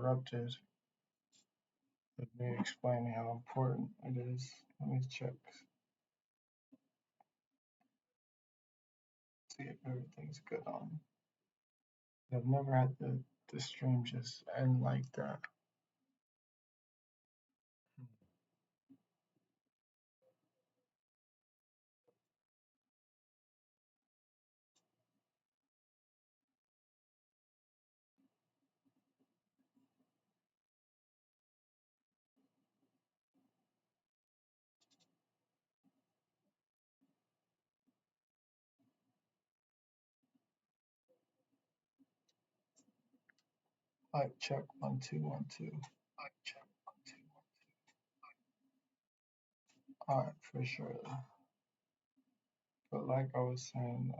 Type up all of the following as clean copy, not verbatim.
interrupted with me explaining how important it is. Let me check, see if everything's good on. I've never had the stream just end like that. Mic check 1 2 1 2. All right, for sure. But like I was saying,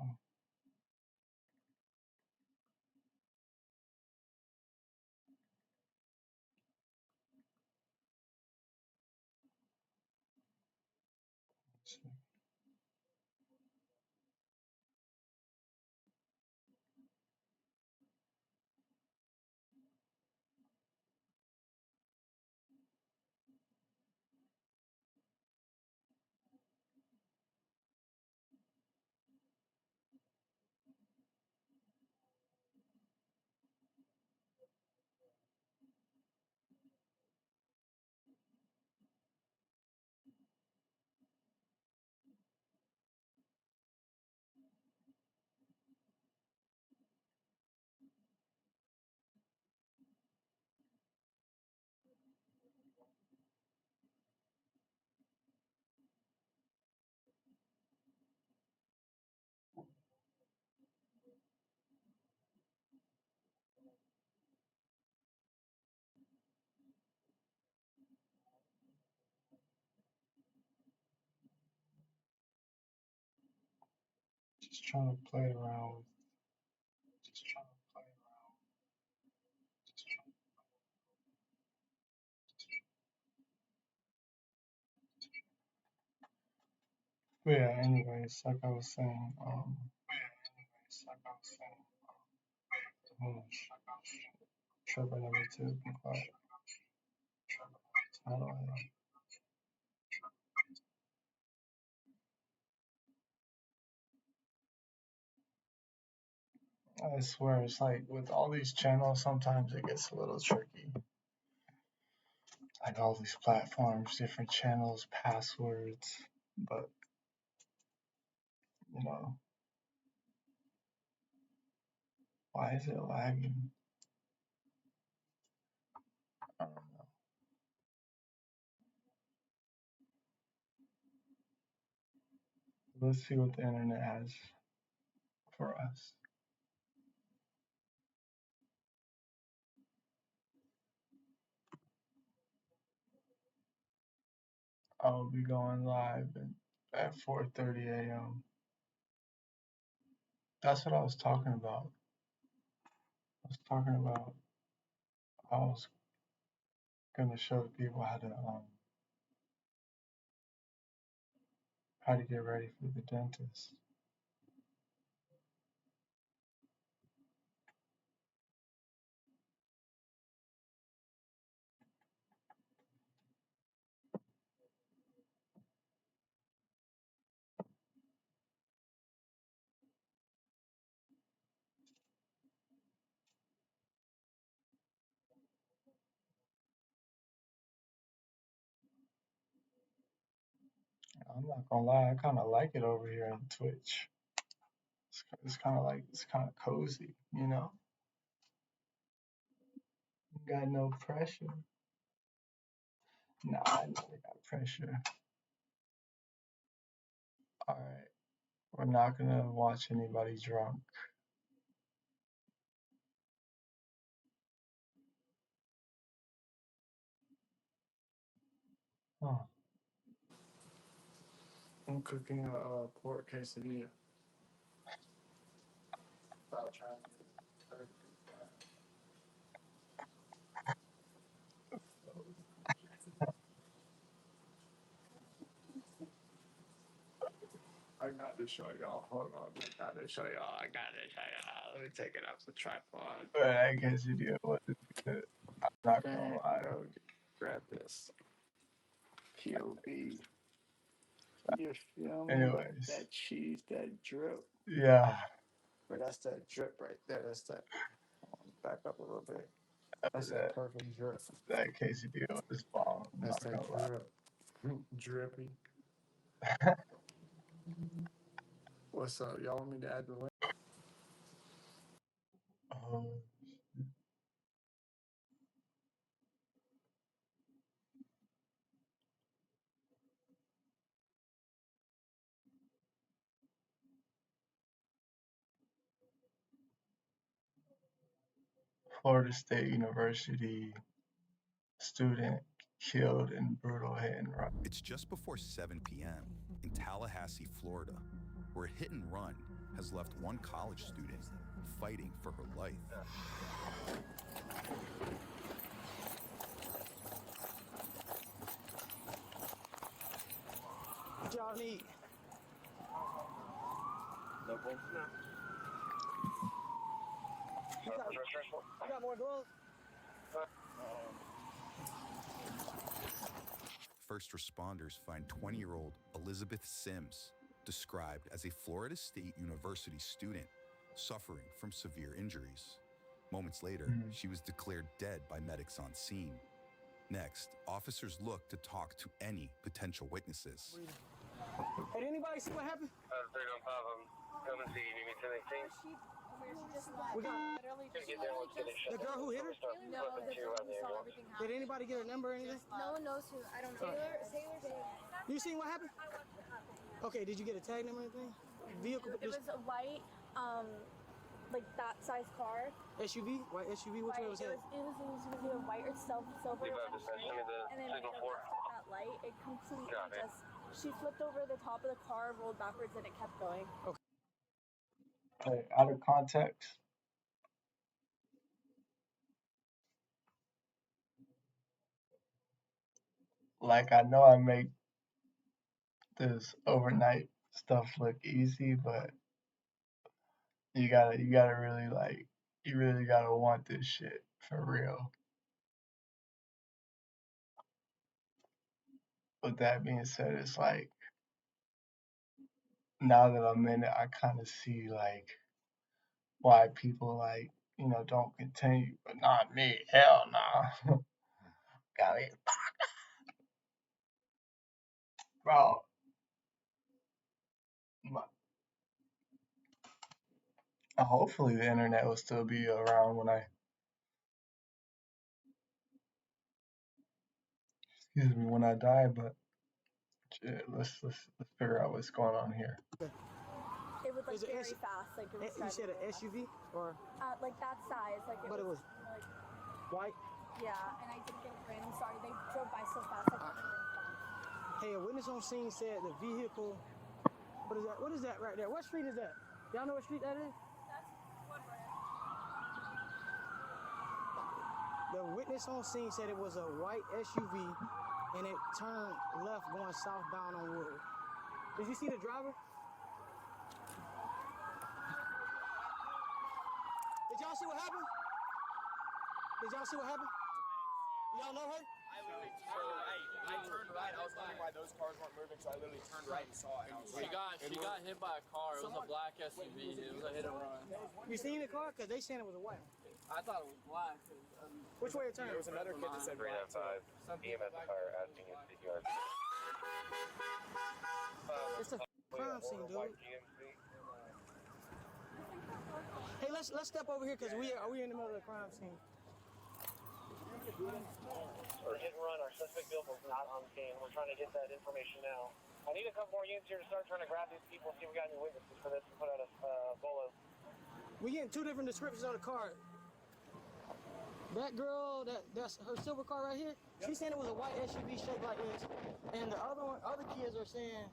just trying to play around with, just trying to play around, just trying, but yeah, anyways, like I was saying, hmm, tripping over too. How do I swear, it's like with all these channels, sometimes it gets a little tricky. Like all these platforms, different channels, passwords, but you know, why is it lagging? I don't know. Let's see what the internet has for us. I'll be going live at 4:30 a.m. That's what I was talking about. I was talking about I was gonna show the people how to get ready for the dentist. I'm not gonna lie, I kind of like it over here on Twitch. It's kind of like it's kind of cozy, you know. Got no pressure. Nah, I never got pressure. All right, we're not gonna watch anybody drunk. Oh, I'm cooking a pork quesadilla. Stop trying to turn I got to show y'all. Hold on. I got to show y'all. I got to show y'all. Let me take it off the tripod. But I guess you did what it did. Not gonna Dang, lie. bro, grab this. POV. You feel me? Anyways, That cheese, that drip. yeah, But that's that drip right there. That's that. Back up a little bit. That's that that perfect drip. that quesadilla is bomb. I'm That's not that gonna lie. drip. Drippy. What's up? Y'all want me to add the link? Um, Florida State University student killed in brutal hit and run. It's just before 7 p.m. in Tallahassee, Florida, where a hit and run has left one college student fighting for her life. What y'all need? No points now. You got more gloves? First responders find 20-year-old Elizabeth Sims, described as a Florida State University student suffering from severe injuries. Moments later, she was declared dead by medics on scene. Next, officers looked to talk to any potential witnesses. Hey, did anybody see what happened? 315, come and see. You need me to 1018? We got Get there, let's get it shut the girl who hit her? No, the girl who saw everything happen. Did anybody get her number or anything? No one knows who. I don't know. Sailor Day. You seen what happened? Okay, did you get a tag number or anything? Vehicle, It was a white, like that size car. SUV? White SUV? Which way was It that? was either white or silver. And then when it left at that light, it completely just. She flipped over the top of the car, rolled backwards, and it kept going. Like, out of context, like I know I make this overnight stuff look easy, but you gotta really like you really gotta want this shit for real. With that being said, it's like now that I'm in it, I kind of see like why people like don't continue, but not me. Hell nah. Got me, bro. Hopefully the internet will still be around when when I die, but shit, let's figure out what's going on here. It was like Is it very S- fast, like it was You said an SUV? Or like that size, like But it was- like white? yeah. And I didn't get a rim. Sorry, they drove by so fast. I couldn't even. Hey, a witness on scene said the vehicle. What is that? What is that right there? What street is that? Y'all know what street that is? The witness on scene said it was a white SUV and it turned left going southbound on Wood. Did you see the driver? Did y'all see what happened? Did y'all see what happened? Y'all know her? I turned right. I was wondering why those cars weren't moving, so I literally turned right and saw it. And I was She got hit by a car. It was a black SUV. It was a hit and run. You seen the car? Because they saying it was a white. I thought it was black. Which way it turned? There was another kid that said black. 395, EMS fire asking if the yard. It's a crime scene, dude. Hey, let's step over here because we in the middle of the crime scene. Or hit and run. Our suspect vehicle's not on scene. We're trying to get that information now. I need a couple more units here to start trying to grab these people, see if we got any witnesses for this, and put out a bolo. We getting two different descriptions of the car. That girl, that's her silver car right here. Yep. She's saying it was a white SUV shaped like this, and the other kids are saying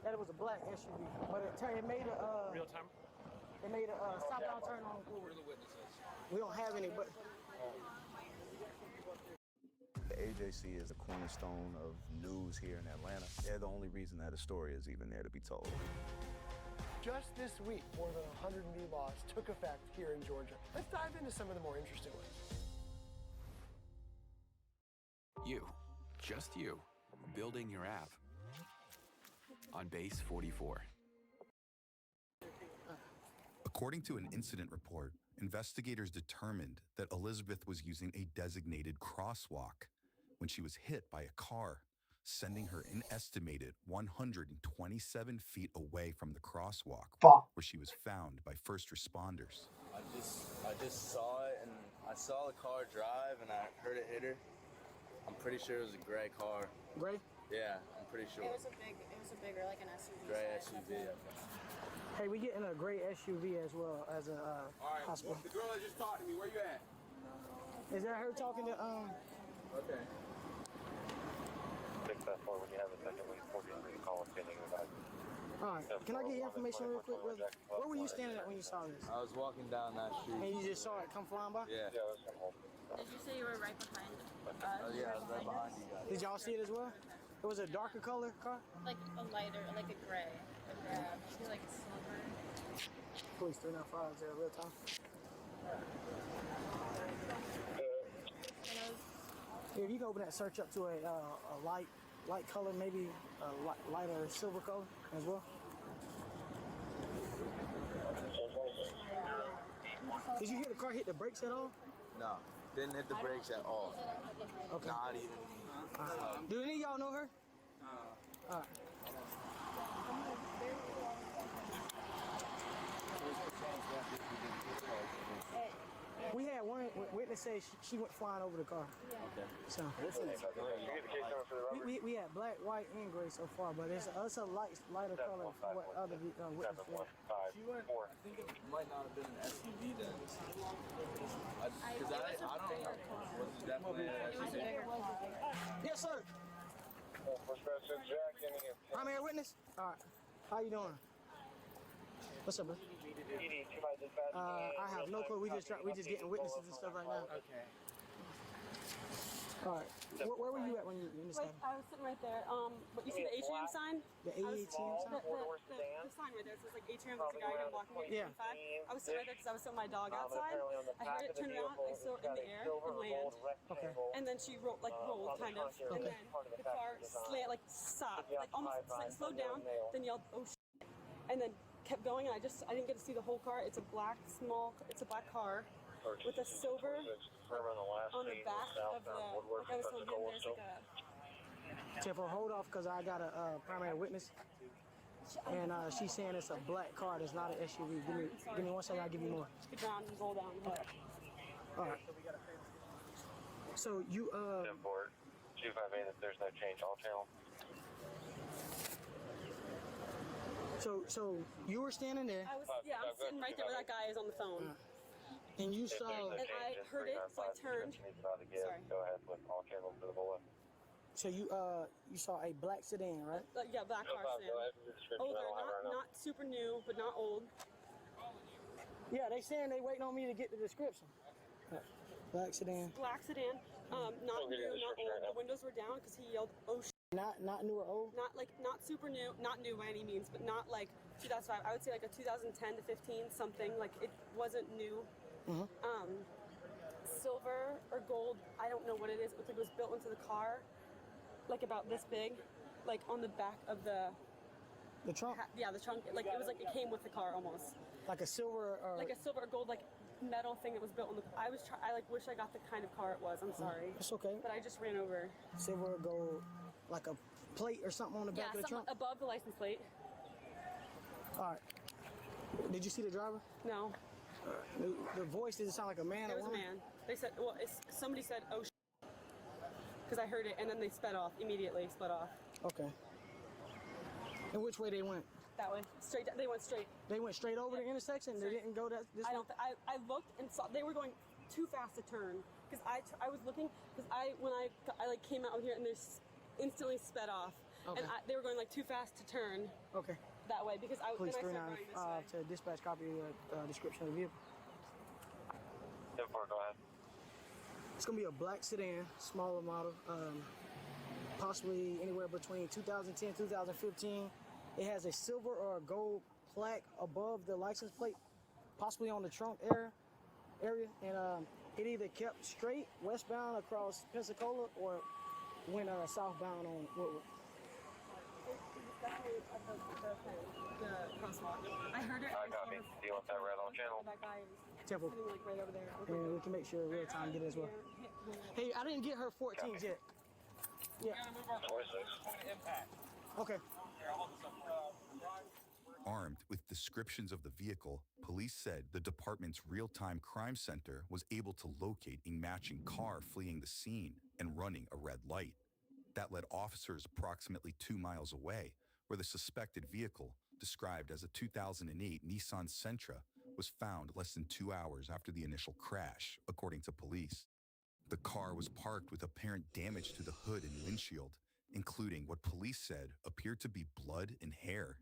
that it was a black SUV, but it made a Real time? It made a southbound turn on. Who are the witnesses? We don't have any, but. The AJC is a cornerstone of news here in Atlanta. They're the only reason that a story is even there to be told. Just this week, more than 100 new laws took effect here in Georgia. Let's dive into some of the more interesting ones. You, just you, building your app on Base 44. According to an incident report, investigators determined that Elizabeth was using a designated crosswalk when she was hit by a car, sending her an estimated 127 feet away from the crosswalk, where she was found by first responders. I just saw it, and I saw the car drive, and I heard it hit her. I'm pretty sure it was a gray car. Gray? Yeah, I'm pretty sure. It was a bigger, like an SUV. Gray SUV. I think. Hey, we getting a gray SUV as well as a hospital. The girl that just talked to me, where you at? Is that her talking to Okay. 654, when you have a second, we 43 call pending about. All right. Can I get your information real quick? Where were you standing at when you saw this? I was walking down that street. And you just saw it come flying by? Yeah. Did you say you were right behind us? Yeah, I was right behind you guys. Did y'all see it as well? It was a darker color car? Like a lighter, like a gray. Like silver. Police 395 is there real time. Here, you can open that search up to a light color, maybe a lighter silver color as well. Did you hear the car hit the brakes at all? No, didn't hit the brakes at all. Okay. Not even. Do any of y'all know her? All right. We had one witness say she went flying over the car. Okay. So You we had black, white, and gray so far, but it's a lighter color for what other witnesses. She went, I think it might not have been an SUV then. Because I don't know. Was it definitely an SUV? Yes, sir. Primary witness? All right. How you doing? What's up, bro? I have no clue. We just getting witnesses and stuff right now. Okay. All right. Where were you at when you Wait, I was sitting right there. But you see the atrium sign? The ATM sign? The sign right there. It says like atrium. There's a guy gonna walk away. Yeah. I was sitting right there because I was sitting with my dog outside. I heard it turn around. I saw it in the air and land. Okay. And then she rolled kind of. And then the car stopped, like almost slowed down. Then yelled, "Oh shit!" And then kept going. And I didn't get to see the whole car. It's a black car with a silver on the back of the. Like I was telling him, there's like a. Tiffo, hold off because I got a primary witness. And she's saying it's a black car. It's not an SUV. Give me 1 second. I'll give you more. Get down and roll down. All right. So you 258, if there's no change, all channel. So you were standing there. I'm sitting right there where that guy is on the phone. And you saw. And I heard it, so I turned. Sorry. Go ahead with all channels to the bullet. So you saw a black sedan, right? Yeah, black car sedan. Older, not super new, but not old. Yeah, they saying they waiting on me to get the description. Black sedan. Black sedan, not new, not old. The windows were down because he yelled, "Oh shit." Not new or old? Not super new, not new by any means, but not like 2005. I would say like a 2010 to 15 something. Like it wasn't new. Silver or gold, I don't know what it is. It was built into the car, like about this big, like on the back of the trunk. Yeah, the trunk. Like it was like it came with the car almost. Like a silver or like a silver or gold like metal thing that was built on the. I wish I got the kind of car it was. I'm sorry. It's okay. But I just ran over. Silver or gold, like a plate or something on the back of the trunk. Above the license plate. All right. Did you see the driver? No. The voice didn't sound like a man. It was a man. They said, well, somebody said, "Oh," because I heard it, and then they sped off immediately. Sped off. Okay. And which way they went? That way, straight. They went straight. They went straight over the intersection. They didn't go this way. I looked and saw they were going too fast to turn because I was looking because when I came out here and they instantly sped off. Okay. And they were going like too fast to turn. Okay. That way because I Police then I started running this way. to dispatch copy of the description of the vehicle. 10-4, go ahead. It's gonna be a black sedan, smaller model, possibly anywhere between 2010, 2015. It has a silver or a gold plaque above the license plate, possibly on the trunk area, and it either kept straight westbound across Pensacola or went southbound on Woodward. The crosswalk. I heard it. I copy. Deal with that red on channel. That guy is Temple. sitting like right over there. And we can make sure real time get it as well. Hey, I didn't get her 14s yet. Yeah. 26. Okay. Armed with descriptions of the vehicle, police said the department's real-time crime center was able to locate a matching car fleeing the scene and running a red light. That led officers approximately 2 miles away, where the suspected vehicle, described as a 2008 Nissan Sentra, was found less than 2 hours after the initial crash, according to police. The car was parked with apparent damage to the hood and windshield, including what police said appeared to be blood and hair.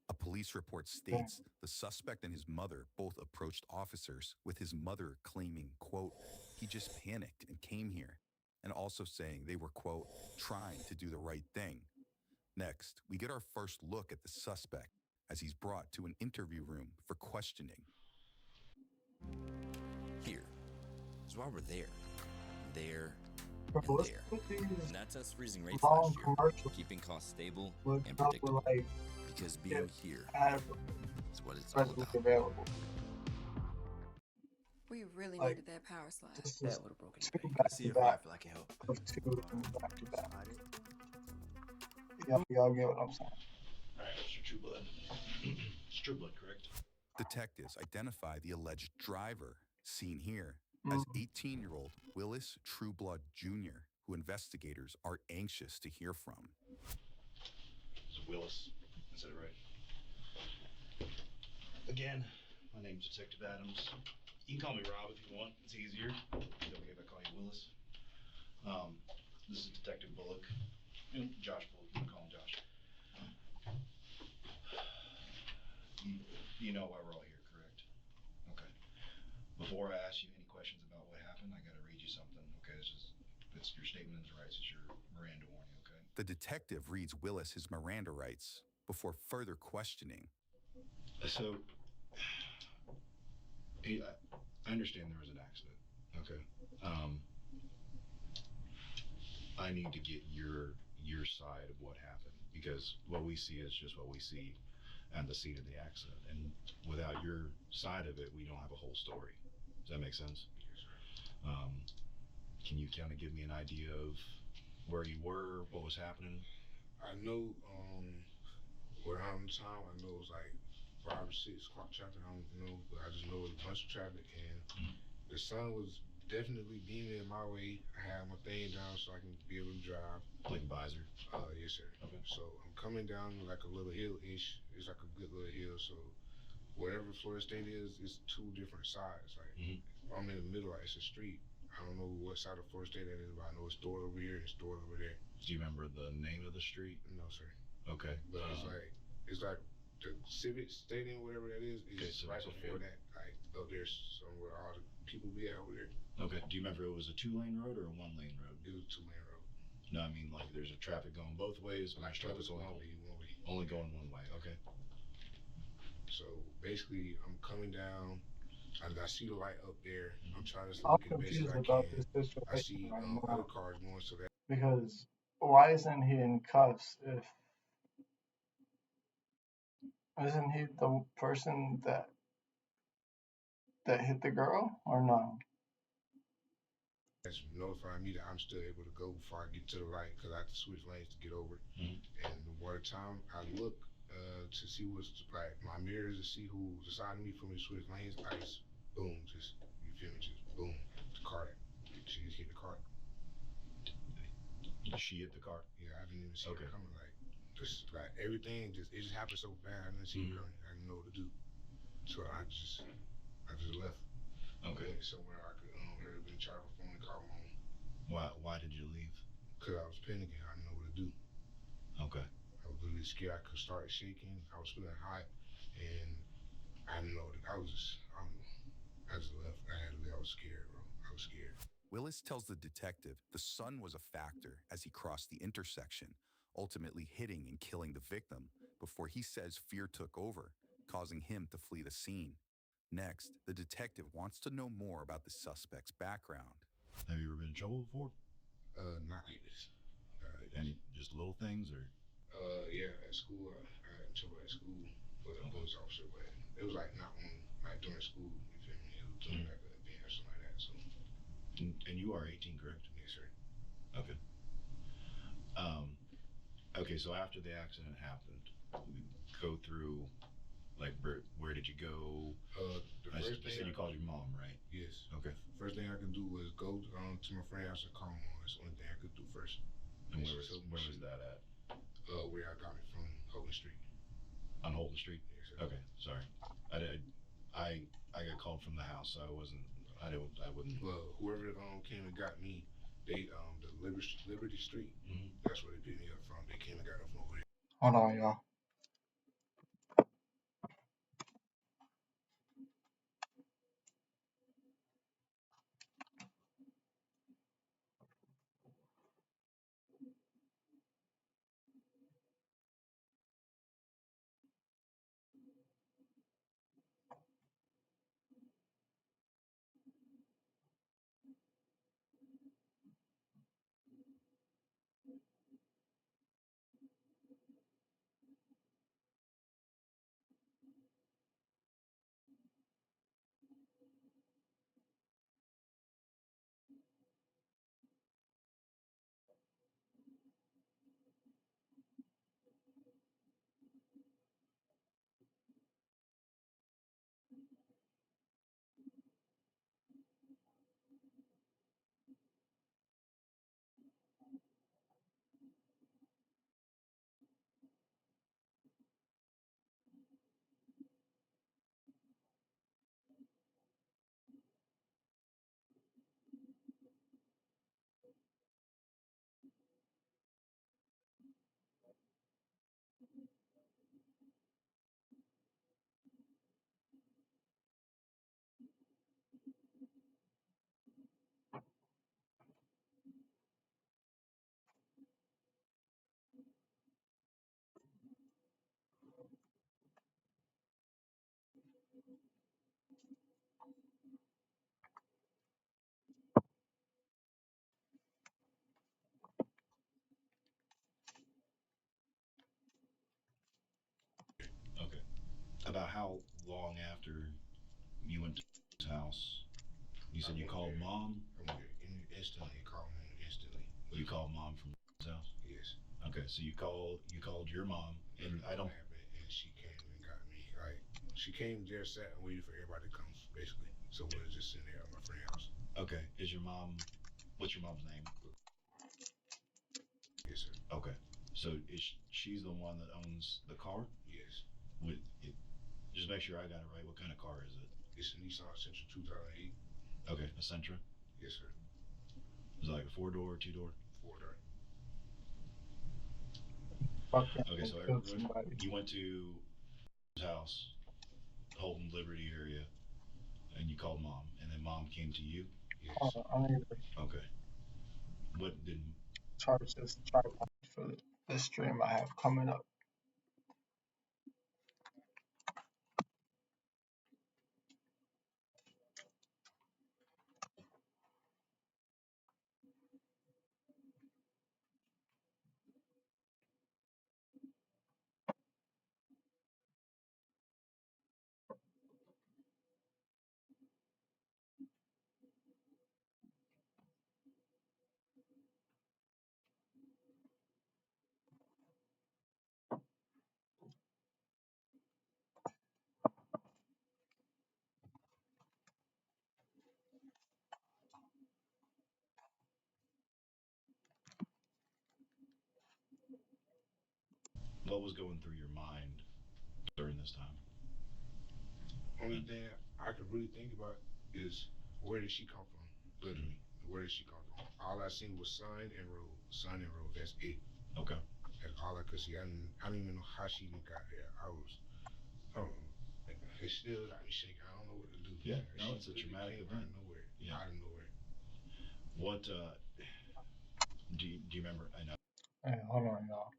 A police report states the suspect and his mother both approached officers, with his mother claiming, quote, he just panicked and came here, and also saying they were, quote, trying to do the right thing. Next, we get our first look at the suspect as he's brought to an interview room for questioning. Here is why we're there. There. Bro, And there. And that's us freezing rates long last year, keeping costs stable and predictable. Like, because being here is what it's all about. Available. We really Like, needed that power slide. That would have broken two the bank. back See to if I back feel like it helped. of two back to back. Y'all get what I'm saying? All right, Mr. Trueblood. It's Trueblood, correct? Detectives identify the alleged driver, seen here, as 18-year-old Willis Trueblood Jr., who investigators are anxious to hear from. So Willis, is that right? Again, my name's Detective Adams. You can call me Rob if you want. It's easier. Is it okay if I call you Willis? This is Detective Bullock. Josh Bullock, you can call him Josh. You know why we're all here, correct? Okay. Before I ask you any questions about what happened, I gotta read you something, okay? It's your statement of rights. It's your Miranda warning, okay? The detective reads Willis his Miranda rights before further questioning. So, I understand there was an accident, okay? I need to get your side of what happened, because what we see is just what we see at the scene of the accident, and without your side of it, we don't have a whole story. Does that make sense? Yes, sir. Can you kind of give me an idea of where you were, what was happening? I know around the time, I know it was like 5 or 6 o'clock traffic, I don't know, but I just know it was a bunch of traffic, and the sun was definitely beaming in my way. I had my thing down so I can be able to drive. Like visor? Yes, sir. Okay. So I'm coming down like a little hill-ish. It's like a good little hill, so wherever Florida State is, it's 2 different sides. Like, I'm in the middle, like it's a street. I don't know what side of Florida State that is, but I know it's stored over here and stored over there. Do you remember the name of the street? No, sir. Okay. But it's like the Civic Stadium, whatever that is Okay, right before that. Like up there somewhere all the people be at over there. Okay. Do you remember it was a 2-lane road or a 1-lane road? It was a 2-lane road. No, I mean like there's a traffic going both ways, but Like traffic's one way. only going one way. Okay. So basically, I'm coming down. I see the light up there. I'm trying to I'm look as best as confused I about can. this situation I see right now. other cars going so that. Because why isn't he in cuffs if isn't he the person that hit the girl or no? That's notifying me that I'm still able to go before I get to the light, because I have to switch lanes to get over. And by the time I look to see what's like my mirrors to see who's deciding me for me to switch lanes, I just boom, just you feel me, just boom, the car. She just hit the car. She hit the car? Yeah, I didn't even see her coming. Like just like everything, it just happened so fast. I didn't see her coming. I didn't know what to do, so I just left. Okay. Went somewhere I could been charged for phone and call my home. Why did you leave? Because I was panicking. I didn't know what to do. Okay. I was really scared. I could start shaking. I was feeling hot, and I didn't know that I just left. I was scared, bro. I was scared. Willis tells the detective the sun was a factor as he crossed the intersection, ultimately hitting and killing the victim before he says fear took over, causing him to flee the scene. Next, the detective wants to know more about the suspect's background. Have you ever been in trouble before? Not like this. Any just little things or? Yeah, at school, I had trouble at school with a police officer, but it was like not on, like during school, you feel me? It was during like an event or something like that, so. And you are 18, correct? Yes, sir. Okay. Okay, so after the accident happened, we go through, like, where did you go? The first you thing said you called your mom, right? Yes. Okay. First thing I can do was go to my friend's house and call him. That's the only thing I could do first. And where was that at? Where I got it from, Holden Street. On Holden Street? Yes, sir. Okay, sorry. I got called from the house, so I wouldn't. Well, whoever came and got me, they the Liberty Street. Mm-hmm. That's where they picked me up from. They came and got up from over here. Hold on, y'all. Okay. About how long after you went to his house? You said you called mom? Instantly, called him instantly. You called mom from his house? Yes. Okay, so you called your mom, and I don't. And she came and got me. Like, she came there, sat and waited for everybody to come, basically. So we was just sitting there at my friend's house. Okay, what's your mom's name? Yes, sir. Okay, so she's the one that owns the car? Yes. Just make sure I got it right. What kind of car is it? It's a Nissan Sentra 2008. Okay, a Sentra? Yes, sir. Is it like a 4-door, 2-door? 4-door. Okay, so you went to his house, Holden Liberty area, and you called mom, and then mom came to you? Yes. Okay. What did... Charge this tripod for the stream I have coming up. What was going through your mind during this time? Only thing I could really think about is where did she come from? Literally, where did she come from? All I seen was sun and road. That's it. Okay. That's all I could see. I don't even know how she even got there. I don't know. It still got me shaking. I don't know what to do. Yeah, no, it's a traumatic event. Out of nowhere. Yeah. Out of nowhere. What, do you remember? I know. Hey, hold on, y'all.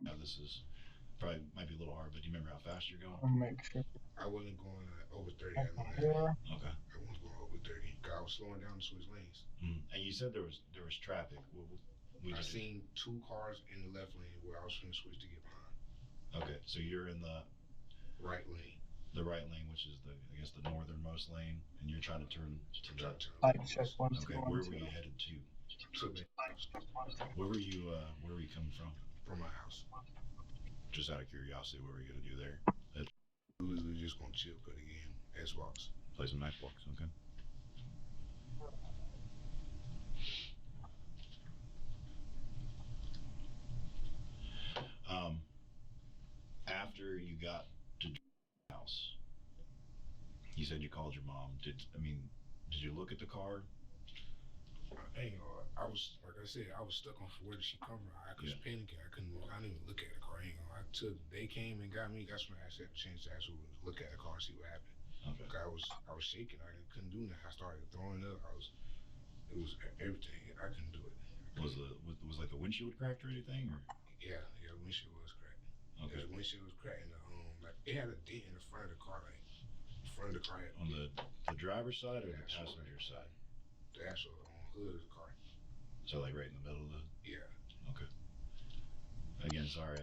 Now this is probably might be a little hard, but do you remember how fast you're going? I'll make sure. I wasn't going over 30 at my Yeah. Okay. I wasn't going over 30. 'Cause I was slowing down to switch lanes. And you said there was traffic. I seen 2 cars in the left lane where I was trying to switch to get behind. Okay, so you're in the right lane. The right lane, which is I guess the northernmost lane, and you're trying to turn to the. Light check 1, Okay, 2, where 1, were 2. you headed to? To Where were you coming from? From my house. Just out of curiosity, what were you gonna do there? We were just gonna chill, play the game, Xbox. Play some Xbox, okay. After you got to the house, you said you called your mom. Did you look at the car? I was, like I said, I was stuck on where did she come from. I was panicking. I didn't even look at the car. They came and got me. That's when I had a chance to actually look at the car and see what happened. Okay. I was shaking. I couldn't do nothing. I started throwing up. It was everything. I couldn't do it. Was like the windshield cracked or anything? Or? Yeah, the windshield was cracked. Okay. The windshield was cracked, and like it had a dent in the front of the car, like the front of the car. On the driver's side or the passenger side? The actual hood of the car. So like right in the middle of the. Yeah. Okay. Again, sorry,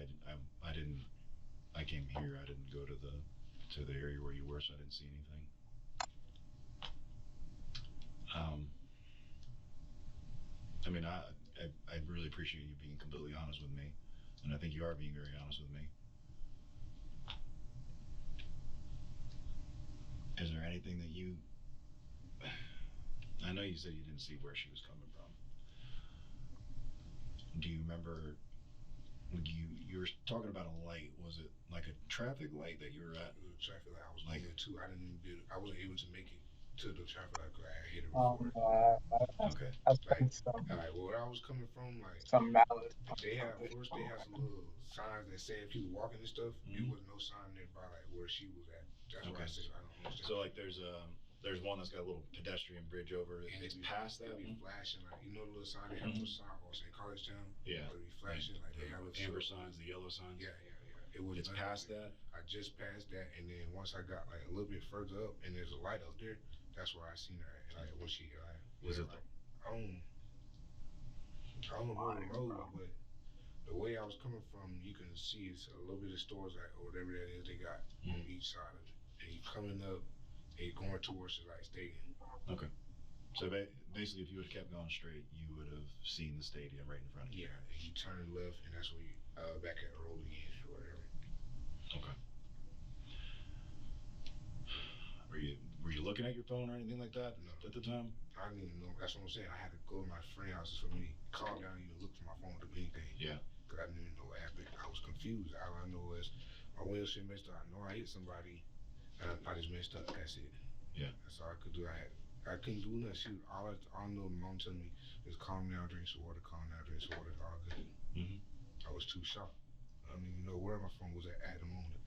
I didn't. I came here. I didn't go to the area where you were, so I didn't see anything. I really appreciate you being completely honest with me, and I think you are being very honest with me. Is there anything that you? I know you said you didn't see where she was coming from. Do you remember? You were talking about a light. Was it like a traffic light that you were at? It was a traffic light. I was like too. I wasn't able to make it to the traffic light because I had hit it before. Okay. I spent some. Like where I was coming from, like some malice. They have some little signs that say if people walking and stuff. There was no sign nearby like where she was at. That's why I said I don't understand. So like there's one that's got a little pedestrian bridge over it. It's past that. It'll be flashing like the little sign they have on the side or say College Town. Yeah. It'll be flashing like they have amber signs, the yellow signs. Yeah. It's past that. I just passed that, and then once I got like a little bit further up, and there's a light up there. That's where I seen her. Like when she was it? I don't know the road, but the way I was coming from, you can see it's a little bit of stores like or whatever that is they got on each side of it. And you coming up, and you going towards the stadium. Okay. So basically, if you would have kept going straight, you would have seen the stadium right in front of you. Yeah, and you turn left, and that's where you back at the road again or whatever. Okay. Were you looking at your phone or anything like that at the time? I didn't even know. That's what I'm saying. I had to go to my friend's house for me to calm down and even look for my phone to do anything. Yeah. Because I didn't even know what happened. I was confused. All I know is my windshield messed up. I know I hit somebody, and I just messed up. That's it. Yeah. That's all I could do. I couldn't do nothing. All I know, mom telling me is calm down, drink some water, calm down, drink some water. All good. I was too shocked. I don't even know where my phone was at the moment.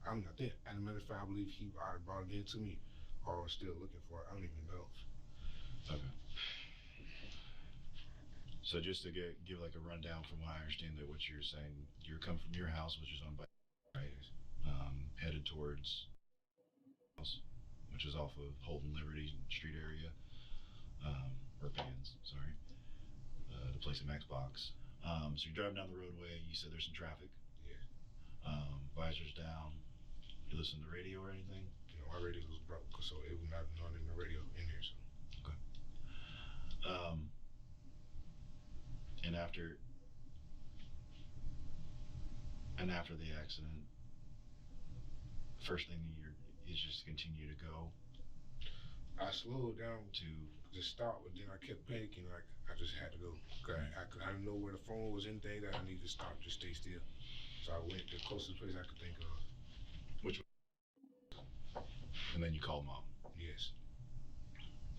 I'm not there. As a matter of fact, I believe he brought it in to me or was still looking for it. I don't even know. Okay. So just to give like a rundown from what I understand that what you're saying, you're coming from your house, which is owned by headed towards which is off of Holden Liberty Street area, or Pans, sorry, to play some Xbox. So you're driving down the roadway, you said there's some traffic. Yeah. Visors down. You listen to the radio or anything? You know, my radio was broke, so it was not in the radio in here, so. Okay. And after the accident, first thing is just continue to go. I slowed down to just stop, but then I kept panicking. Like I just had to go. I didn't know where the phone was. Anything that I needed to stop, just stay still. So I went to the closest place I could think of. Which? And then you called mom. Yes.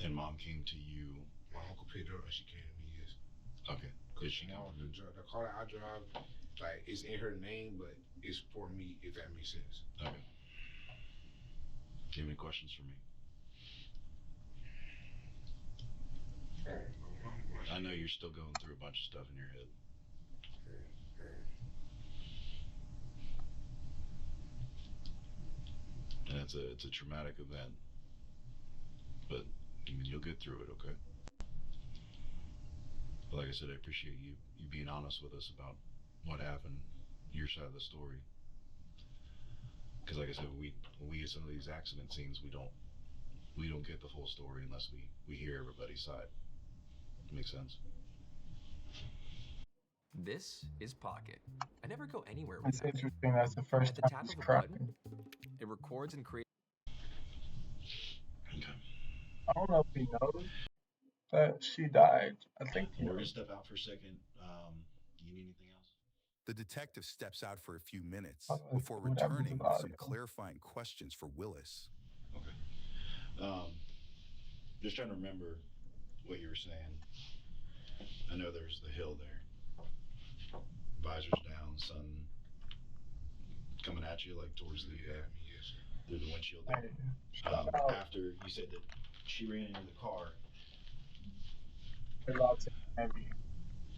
And mom came to you. My uncle picked her up and she came to me. Yes. Okay. Did she know? The car that I drive, like it's in her name, but it's for me. If that makes sense. Okay. Do you have any questions for me? I know you're still going through a bunch of stuff in your head. and it's a traumatic event. But I mean, you'll get through it, okay? But like I said, I appreciate you being honest with us about what happened, your side of the story. Because like I said, when we get some of these accident scenes, we don't get the full story unless we hear everybody's side. Makes sense? This is Pocket. I never go anywhere It's without it. interesting. That's the first At the time tap he's of a crying. button, it records and creates. I don't know if he knows that she died. I think he We're gonna knows. step out for a second. You need anything else? The detective steps out for a few minutes Let's before see what happens returning with about some it. clarifying questions for Willis. Just trying to remember what you were saying. I know there's the hill there. Visors down, sun coming at you like towards the through the windshield there. After you said that she ran into the car.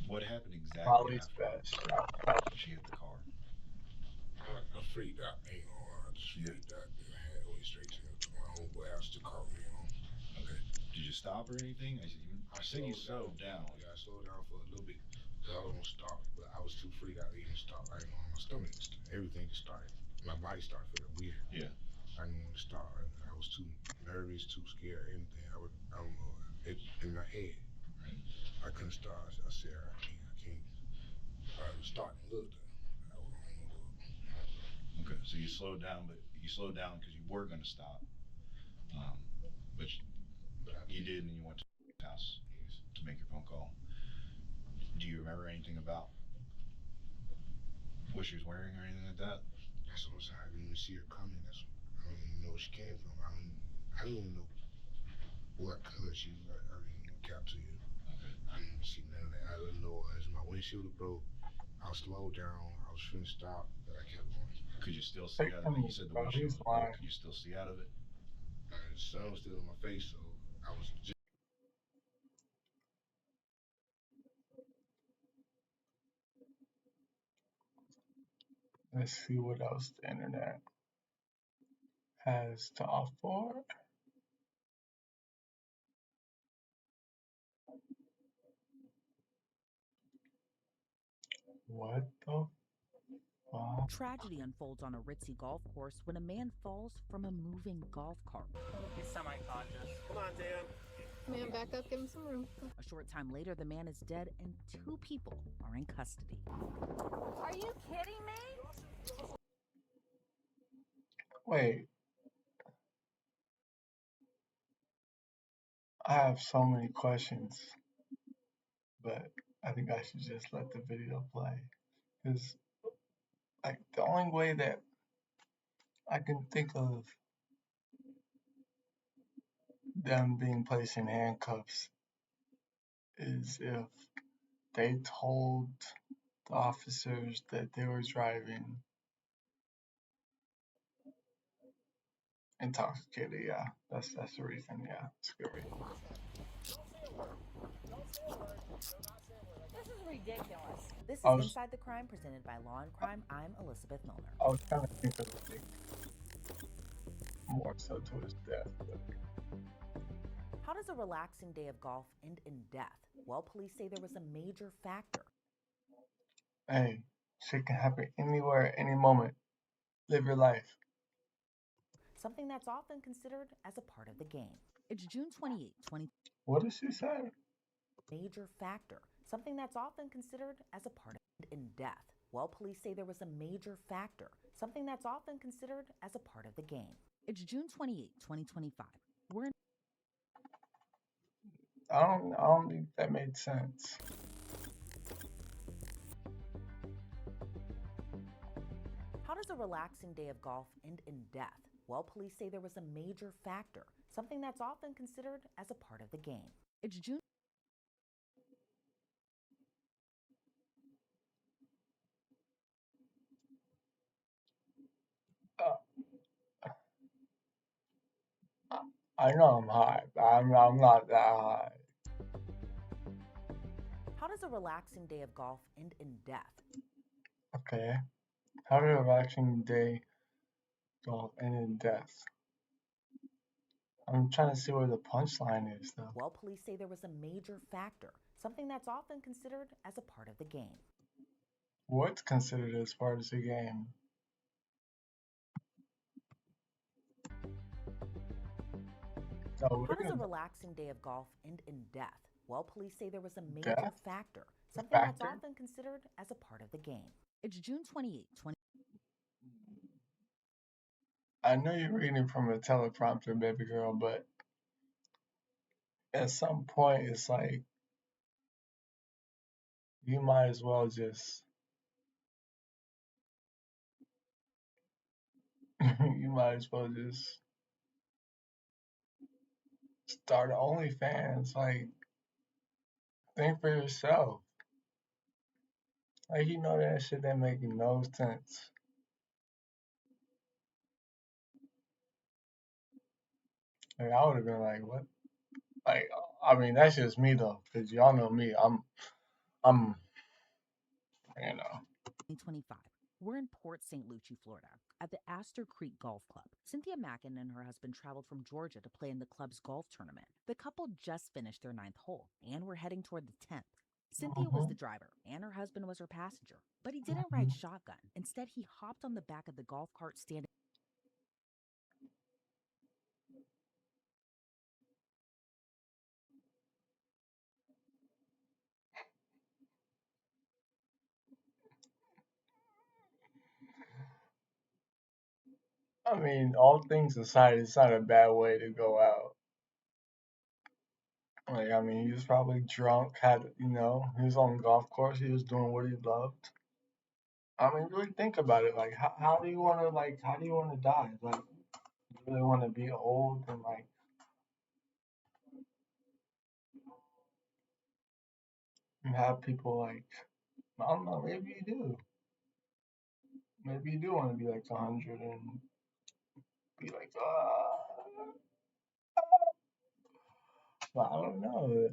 What happened exactly Probably after she hit the car? I freaked out, ain't gonna lie. I just freaked out. And I had to went straight to my homeboy house to call me home. Okay. Did you stop or anything? I said you slowed down. Yeah, I slowed down for a little bit. I don't stop, but I was too freaked out to even stop. I didn't know my stomach, everything just started. My body started feeling weird. Yeah. I didn't want to stop. I was too nervous, too scared, anything. I don't know. It in my head. Right. I couldn't start. I said, I can't. I was starting to look. Okay, so you slowed down, but you slowed down because you were going to stop. But you did, and you went to the house to make your phone call. Do you remember anything about what she was wearing or anything like that? That's what I didn't even see her coming. I don't even know where she came from. I don't even know what color she was. I didn't even cap to you. Okay. I didn't see none of that. I didn't know as my windshield broke. I was slowed down. I was finna stop, but I kept going. Could you still see out of it? You said the windshield was broke. Could you still see out of it? The sun was still in my face, so I was just. Let's see what else the internet has to offer. What the fuck? Tragedy unfolds on a ritzy golf course when a man falls from a moving golf cart. He's semi-conscious. Come on, Dan. Man, back up, give him some room. A short time later, the man is dead and 2 people are in custody. Are you kidding me? Wait. I have so many questions, but I think I should just let the video play. Because, like, the only way that I can think of them being placed in handcuffs is if they told the officers that they were driving intoxicated. Yeah, that's the reason. Yeah, scary. This is ridiculous. This is Inside the Crime, presented by Law and Crime. I'm Elizabeth Milner. I was trying to think of it more so to his death. But How does a relaxing day of golf end in death? Well, police say there was a major factor. hey, shit can happen anywhere, any moment. Live your life. Something that's often considered as a part of the game. It's June 28, 20. What did she say? Major factor. Something that's often considered as a part of in death. Well, police say there was a major factor. Something that's often considered as a part of the game. It's June 28, 2025. We're in. I don't think that made sense. How does a relaxing day of golf end in death? Well, police say there was a major factor. Something that's often considered as a part of the game. It's June. I know I'm high, but I'm not that high. How does a relaxing day of golf end in death? Okay. How did a relaxing day golf and in death. I'm trying to see where the punchline is, though. Well, police say there was a major factor, something that's often considered as a part of the game. What's considered as part of the game? How does a relaxing day of golf end in death? Well, police say there was a major factor, something that's often considered as a part of the game. It's June 28, I know you're reading from a teleprompter, baby girl, but at some point it's like you might as well just start OnlyFans. Like, think for yourself. Like, you know that shit that making no sense. Like, I would have been like, what? Like, I mean, that's just me though, because y'all know me. I'm, you know. 2025. We're in Port St. Lucie, Florida, at the Astor Creek Golf Club. Cynthia Mackin and her husband traveled from Georgia to play in the club's golf tournament. The couple just finished their 9th hole and were heading toward the 10th. Cynthia was the driver and her husband was her passenger, but he didn't ride shotgun. Instead, he hopped on the back of the golf cart standing. I mean, all things aside, it's not a bad way to go out. Like, I mean, he was probably drunk, he was on the golf course, he was doing what he loved. I mean, really think about it. Like, how do you want to die? Like, you really want to be old and, like, and have people, like, I don't know, maybe you do. Maybe you do want to be, like, 100 and be like, but I don't know.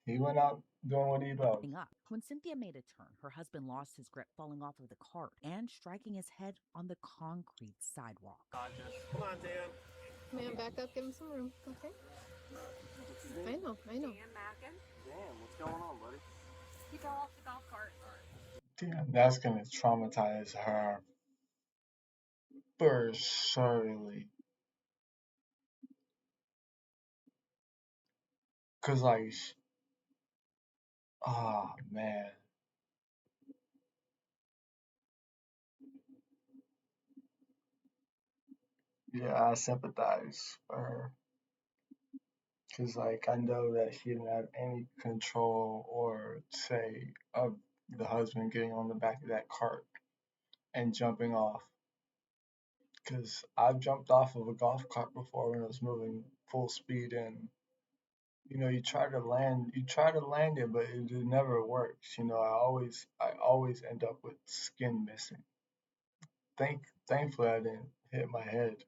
He went out doing what he loved. When Cynthia made a turn, her husband lost his grip, falling off of the cart and striking his head on the concrete sidewalk. Come on, Dan. Man, back up, give him some room, okay? I know. Dan Mackin? Dan, what's going on, buddy? He fell off the golf cart. Damn, that's gonna traumatize her for surely. Cause like, oh man. Yeah, I sympathize for her. Cause like, I know that she didn't have any control or say of the husband getting on the back of that cart and jumping off. Cause I've jumped off of a golf cart before when it was moving full speed and you try to land it, but it never works. I always end up with skin missing. Thankfully I didn't hit my head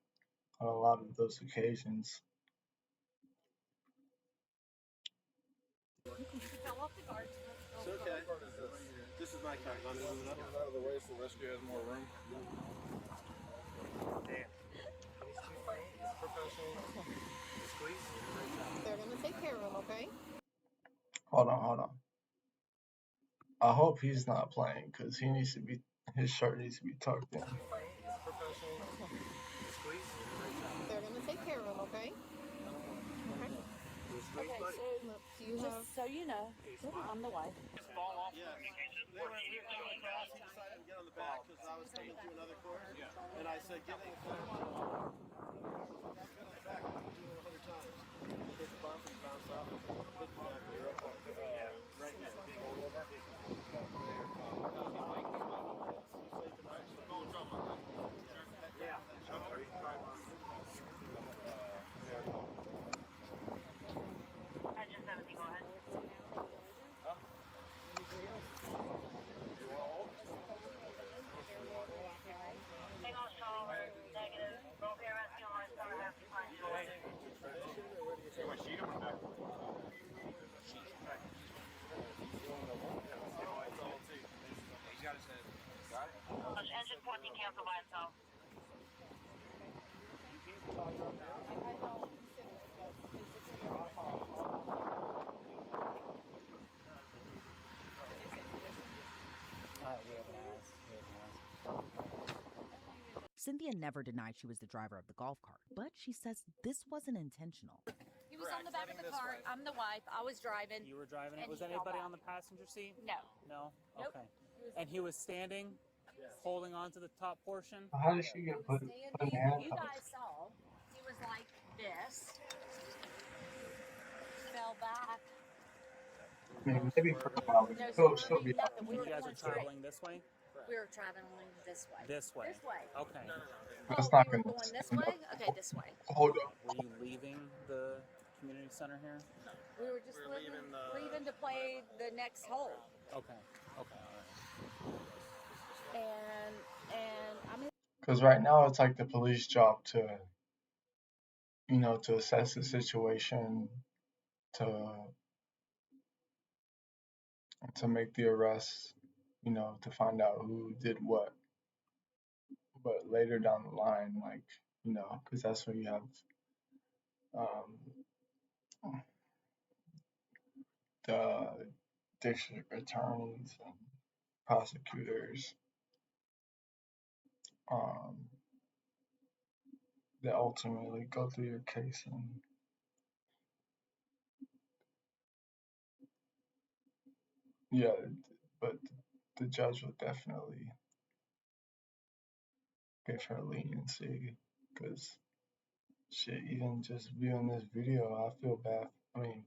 on a lot of those occasions. It's okay. This is my cart. Want me to move it up? Out of the way so the rescue has more room. They're gonna take care of him, okay? Hold on. I hope he's not playing because his shirt needs to be tucked in. They're gonna take care of him, okay? Okay, so just so you know, I'm the wife. Yeah. We were coming across. He decided to get on the back because I was coming through another course. And I said, get in the back. Get on the back. I'm doing it 100 times. Hit the bump and bounce off. Hit the back. Right here. Yeah. Cynthia never denied she was the driver of the golf cart, but she says this wasn't intentional. He was on the back of the cart. I'm the wife. I was driving. You were driving it. and Was he fell anybody back. on the passenger seat? No. No? Nope. Okay. And he was standing, holding on to the top portion? How did she get put in handcuffs? You guys saw. He was like this. Fell back. I mean, maybe for a while, but she'll be out. You guys are traveling this way? We were traveling this way. This way? This way. Okay. That's not we were gonna going this way? Okay, this way. Hold up. Were you leaving the community center here? We were just leaving to play the next hole. Okay. Okay. All right. And I mean, Because right now it's like the police job to, you know, to assess the situation, to make the arrests, you know, to find out who did what. But later down the line, like, you know, because that's when you have the district attorneys and prosecutors that ultimately go through your case, and yeah, but the judge would definitely give her leniency, because shit, even just viewing this video, I feel bad. I mean,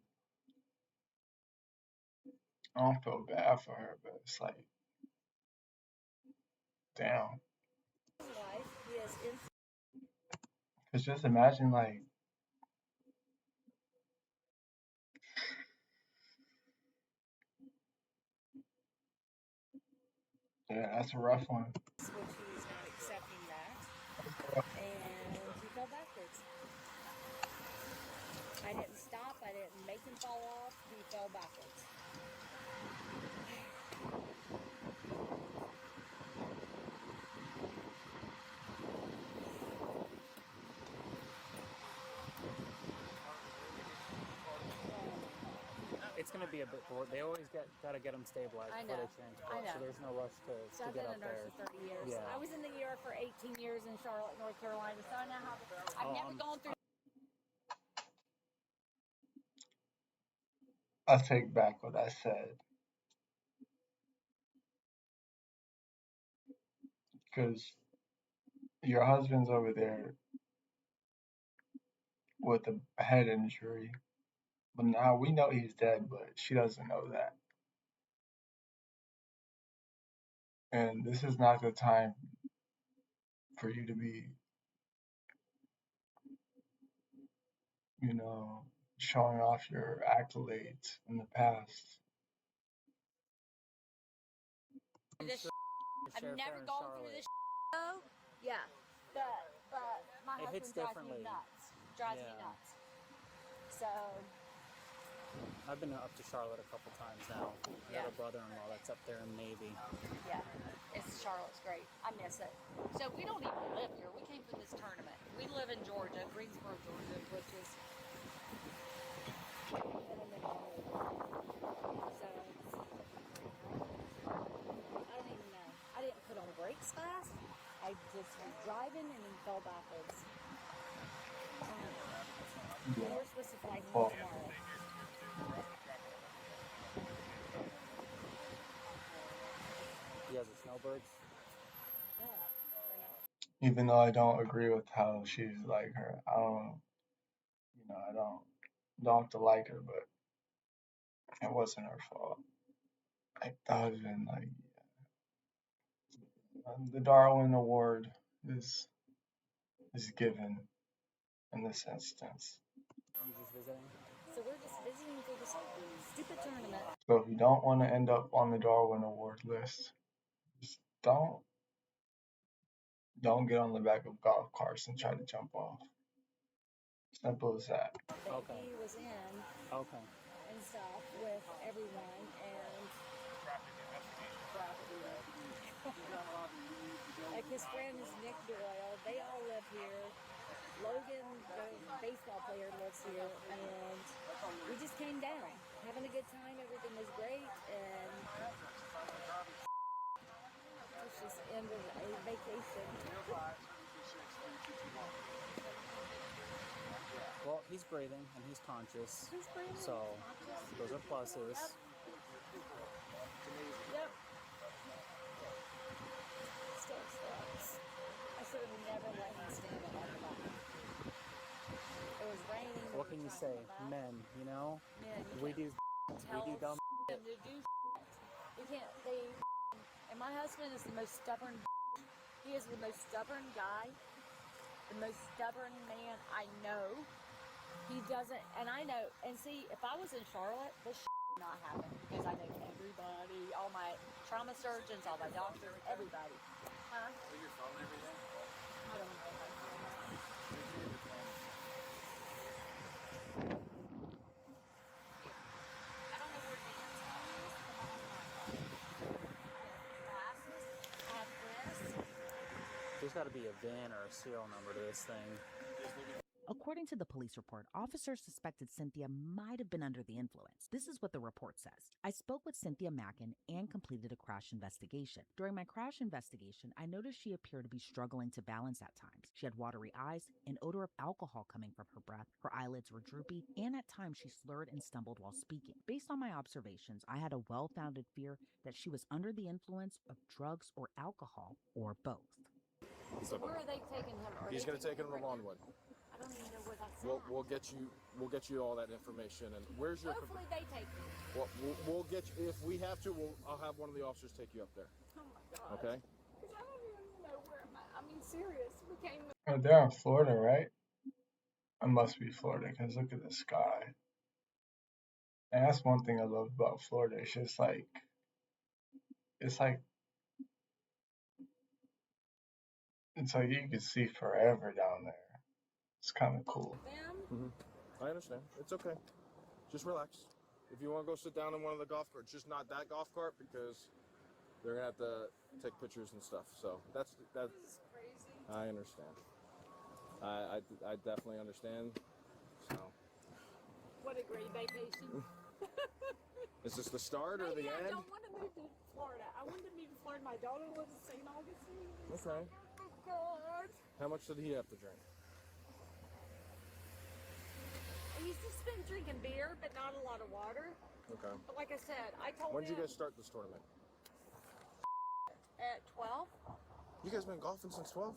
I don't feel bad for her, but it's like, damn. Cause just imagine, like, yeah, that's a rough one. which he was not accepting that. And he fell backwards. I didn't stop. I didn't make him fall off. He fell backwards. It's going to be a bit bored. They always got to get them stabilized I before know. they transport. I know. So there's no rush to So I've get been up a nurse there. for 30 years. Yeah. I was in the ER for 18 years in Charlotte, North Carolina. So I know how. I've never gone through. I take back what I said. Because your husband's over there with a head injury. But now we know he's dead, but she doesn't know that. And this is not the time for you to be, you know, showing off your accolades in the past. I've never gone through this though. Yeah, but my It hits husband drives me differently. nuts. Drives me Yeah. nuts. So I've been up to Charlotte a couple times now. I Yeah. got a brother-in-law that's up there in Navy. yeah, Charlotte's great. I miss it. So we don't even live here. We came from this tournament. We live in Georgia, Greensboro, Georgia, which is. I don't even know. I didn't put on brakes fast. I just was driving and then fell backwards. We're supposed to fly home tomorrow. He has a snowbird. Even though I don't agree with how she's like her, I don't have to like her, but it wasn't her fault. Like the husband, like the Darwin Award is given in this instance. You just visiting? So we're just visiting for this stupid tournament. So if you don't want to end up on the Darwin Award list, just don't get on the back of golf carts and try to jump off. Simple as that. Okay. He was in Okay. and stuff with everyone and like his friend is Nick Doyle. They all live here. Logan, the baseball player, lives here, and we just came down, having a good time. Everything was great, and it's just ended a vacation. Well, he's breathing and he's conscious. He's breathing. So those are pluses. Yep. Still sucks. I should have never let him stand up on the bottom. It was raining. What can you say? Men, you know? Men, We do dumb them to do you can't and my husband is the most stubborn. He is the most stubborn guy, the most stubborn man I know. He doesn't, and I know, and see, if I was in Charlotte, this would not happen because I know everybody, all my trauma surgeons, all my doctors, everybody. Huh? With your phone and everything? I don't know. There's got to be a VIN or a serial number to this thing. According to the police report, officers suspected Cynthia might have been under the influence. This is what the report says. I spoke with Cynthia Mackin and completed a crash investigation. During my crash investigation, I noticed she appeared to be struggling to balance at times. She had watery eyes, an odor of alcohol coming from her breath, her eyelids were droopy, and at times she slurred and stumbled while speaking. Based on my observations, I had a well-founded fear that she was under the influence of drugs or alcohol, or both. So where are they taking him? He's going to take him to Longwood. I don't even know where that's We'll get you all that information. And where's your? Hopefully they take me. Well, we'll get you if we have to. I'll have one of the officers take you up there. Oh my God. Okay. Because I don't even know where I'm at. I mean, serious. We came. Oh, they're in Florida, right? It must be Florida because look at the sky. And that's one thing I love about Florida. It's just like, it's like you can see forever down there. It's kind of cool. I understand. It's okay. Just relax. If you want to go sit down in one of the golf carts, just not that golf cart because they're gonna have to take pictures and stuff. So that's crazy. I understand. I definitely understand. So. What a great vacation. Is this the start or the I end? don't want to move to Florida. I wanted to move to Florida. My daughter lives in St. Augustine. Okay. Oh God. How much did he have to drink? He's just been drinking beer, but not a lot of water. Okay. But like I said, I told When did him you guys start this tournament? at 12. You guys been golfing since 12?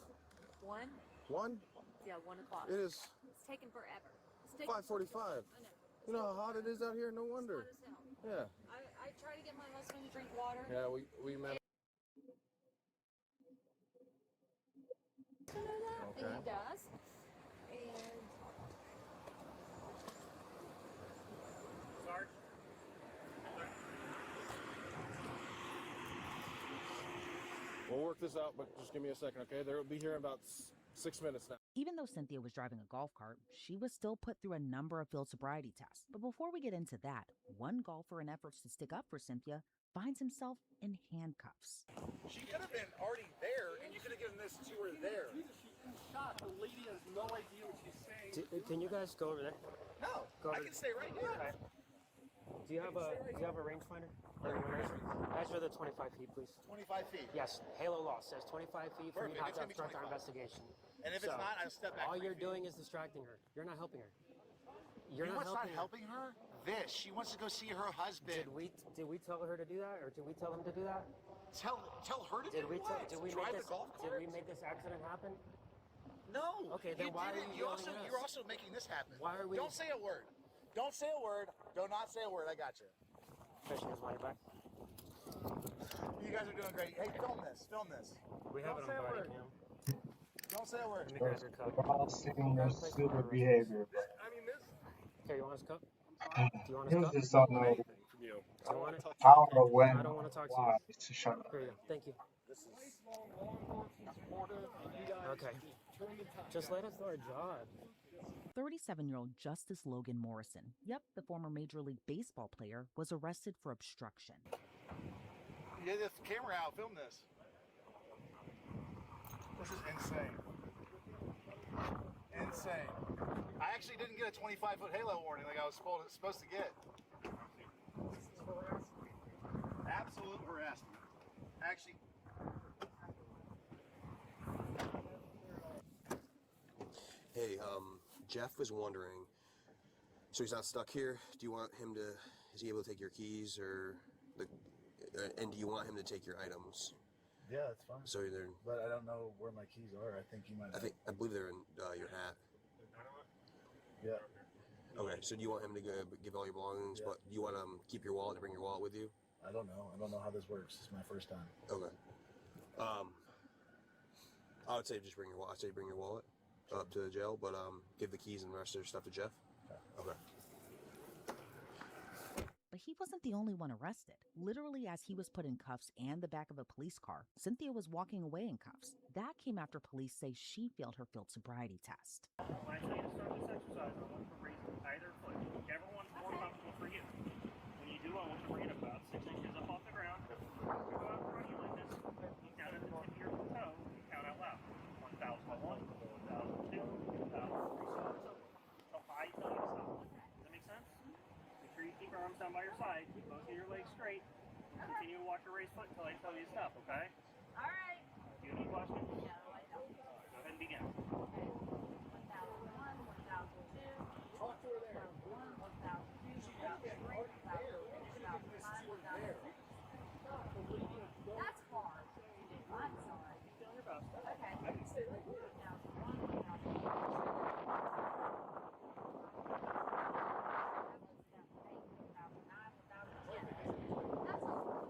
1? 1? Yeah, 1 o'clock. It is It's taken forever. It's taken 5:45. I know. You know how hot it is out here? No wonder. It's hot as hell. Yeah. I try to get my husband to drink water. Yeah, we met. Okay. And he does. And We'll work this out, but just give me a second, okay? They'll be here in about 6 minutes now. Even though Cynthia was driving a golf cart, she was still put through a number of field sobriety tests. But before we get into that, one golfer in efforts to stick up for Cynthia finds himself in handcuffs. She could have been already there, and you could have given this to her there. Shot. The lady has no idea what she's saying. Can you guys go over there? No, I can stay right here. Okay. Do you have a rangefinder? Ask for the 25 feet, please. 25 feet. Yes, Halo law says 25 feet for you Perfect. not It's to gonna be obstruct our 25. investigation. And if it's not, I'll step back. All 3 you're feet. doing is distracting her. You're not helping her. You're You know not what's helping not helping her? This. She wants to go see her husband. Did we tell her to do that, or did we tell him to do that? Tell her to Did do we what? did we Drive make the this golf did cart? we make this accident happen? No. Okay, then why are didn't. you yelling at us? You're also making this happen. Why are we? Don't say a word. Don't say a word. Do not say a word. I got you. Fishing his money back. You guys are doing great. Hey, film this. Film this. We have Don't it say on a body word. cam. Don't say a word. And the guys are cut. We're all seeing your stupid behavior. I mean, this. Here, you want us to cup? Do you want us You to cup? just don't know Do you want it? how or when I don't want to talk to why you. to shut up. Here you go. Thank you. Okay. Just let us do our job. 37-year-old Justice Logan Morrison, yep, the former Major League Baseball player, was arrested for obstruction. Get this camera out. Film this. This is insane. Insane. I actually didn't get a 25-foot halo warning like I was supposed to get. Absolute harassment. Actually. Hey, Jeff was wondering, so he's not stuck here? Do you want him to, is he able to take your keys and do you want him to take your items? Yeah, that's fine. So they're, But I don't know where my keys are. I think you might. I believe they're in your hat. Yeah. Okay, so do you want him to give all your belongings, but do you want to keep your wallet, to bring your wallet with you? I don't know. I don't know how this works. It's my first time. Okay. I would say just bring your wallet. I'd say bring your wallet up to the jail, but give the keys and the rest of their stuff to Jeff. Okay. But he wasn't the only one arrested. Literally, as he was put in cuffs and the back of a police car, Cynthia was walking away in cuffs. That came after police say she failed her field sobriety test. When I tell you to start this exercise, I want you to raise either foot, whichever one's more comfortable for you. When you do, I want you to bring it about 6 inches up off the ground. Go out in front of you like this. Look down at the tip of your toe and count out loud. 1,001, 1,002, 1,003, so how high you tell you to stop. Does that make sense? Make sure you keep your arms down by your side. Keep both of your legs straight. Continue to walk your raised foot until I tell you to stop, okay? All right. Do you need questions? No, I don't. Go ahead and begin. 1,001, 1,002, 1,001, 1,002, 1,003, 1,005, 1,006. That's hard. I'm sorry. You're doing your best. Okay. I can stay right here. 1,001, 1,002. That's all.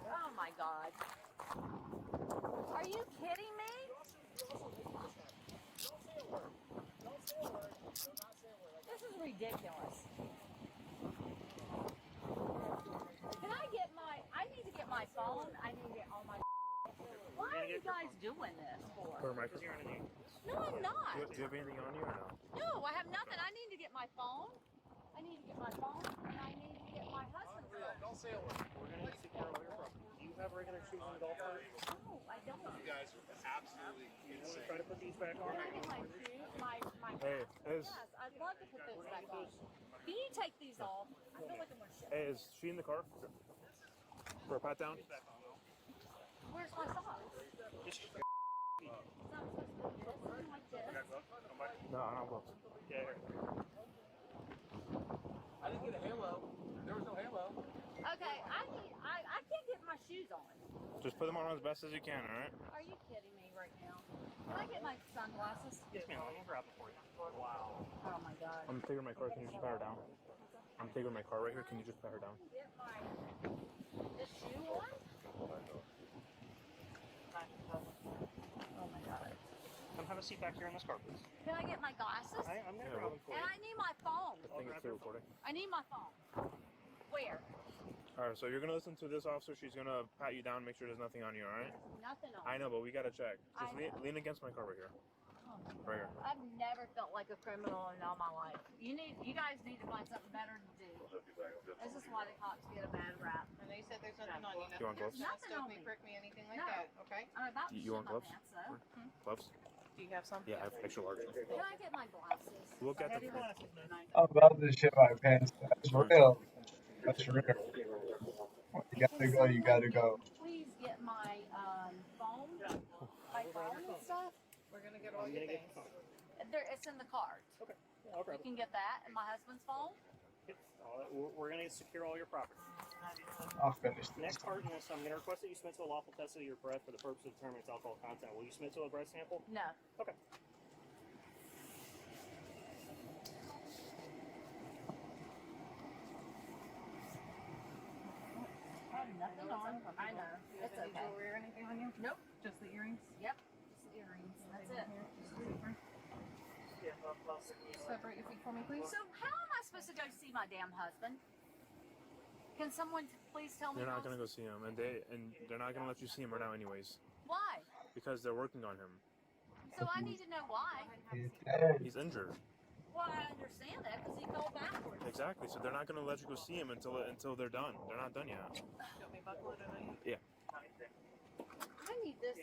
Oh my God. Are you kidding me? This is ridiculous. Can I get I need to get my phone. I need to get all my. Why are you guys doing this for? Because you're underneath. No, I'm not. Do you have anything on you or no? No, I have nothing. I need to get my phone. I need to get my phone, and I need to get my husband's phone. Don't say a word. We're going to secure all your property. Do you have regular shoes on the golf cart? No, I don't. You guys are absolutely insane. Try to put these back on. Can I get my shoes? My Hey, Yes, I'd love to put those back on. Can you take these off? I feel like I'm going to shit. Hey, is she in the car? For a pat down? Where's my socks? Just It's not supposed to be this, like this. No, I don't gloves. Yeah, here. I didn't get a halo. There was no halo. Okay, I can't get my shoes on. Just put them on as best as you can, alright? Are you kidding me right now? Can I get my sunglasses? Yes, ma'am. I'm going to grab them for you. Wow. Oh my God. I'm taking my car. Can you just pat her down? I'm taking my car right here. Can you just pat her down? Get this shoe on? Oh my God. Come have a seat back here in this car, please. Can I get my glasses? I'm going to grab them for And you. I need my phone. I think it's still recording. I need my phone. Where? Alright, so you're gonna listen to this officer. She's gonna pat you down, make sure there's nothing on you, alright? Nothing on. I know, but we gotta check. I Just know. lean against my car right here. Oh my God. Right here. I've never felt like a criminal in all my life. You guys need to find something better to do. This is why the cops get a bad rap. And they said there's nothing on you. You want gloves? Nothing Nothing on on me, me. prick me, anything like No. that. Okay. I'm about to You want shit my gloves? pants, though. Gloves? Do you have some? Yeah, I have extra large. Can I get my glasses? Look at the. I'm about to shit my pants. That's real. That's real. You gotta go. You gotta go. Please get my phone and stuff. We're gonna get all your things. It's in the cart. Okay. I'll grab You can get that and my husband's phone. We're going to secure all your property. I'll finish this. Next part in this, I'm going to request that you submit to a lawful test of your breath for the purpose of determining its alcohol content. Will you submit to a breath sample? No. Okay. I have nothing on. I know. It's okay. Jewelry or anything on you? Nope. Just the earrings? Yep. Just the earrings. That's it. Separate your feet for me, please. So how am I supposed to go see my damn husband? Can someone please tell me? You're not how- gonna go see him, and they're not gonna let you see him right now, anyways, Why? because they're working on him. So I need to know why. He's injured. Well, I understand that because he fell backwards. Exactly. So they're not gonna let you go see him until they're done. They're not done yet. Yeah. I need this.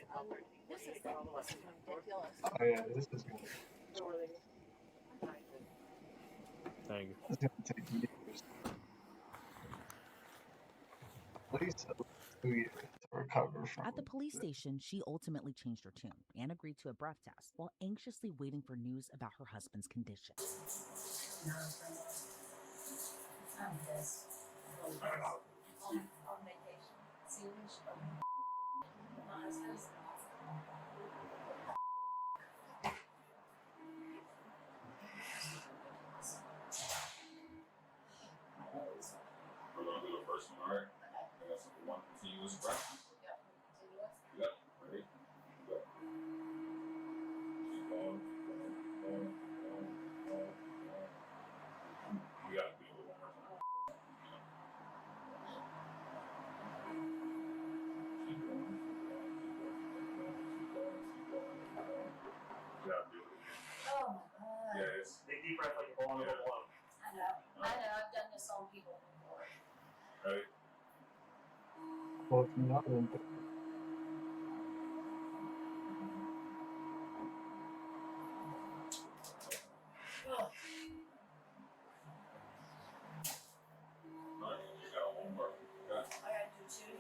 This is ridiculous. Oh yeah, this is good. Thank you. It's gonna take years. At least 2 years to recover from. At the police station, she ultimately changed her tune and agreed to a breath test while anxiously waiting for news about her husband's condition. I'm pissed. On vacation. Serious. My husband's We're gonna do the first one, alright? I got some one continuous breath. Yep. Ready? Go. Keep going. We gotta do it one more time. Keep going. You gotta do it again. Oh my god. Yeah, it's take deep breath like you're blowing up a balloon. I know. I've done this on people before. Ready? Well, if you know, then Alright, you got one more. Okay. I gotta do two.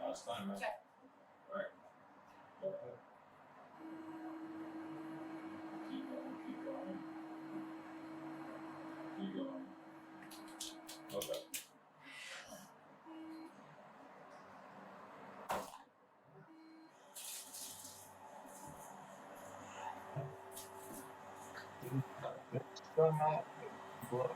Last time, man. Okay. Alright. Go ahead. Keep going, keep going. Keep going. Okay. it's still not blood.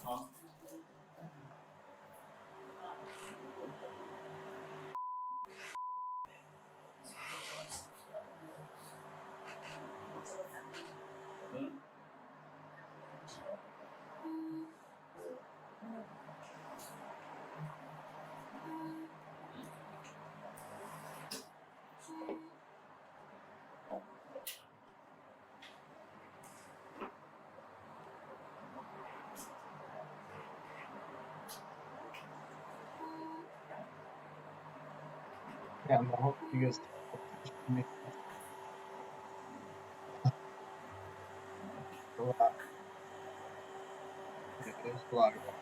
Huh? Yeah, I'm hope you guys. A lot. Yeah, there's a lot of that.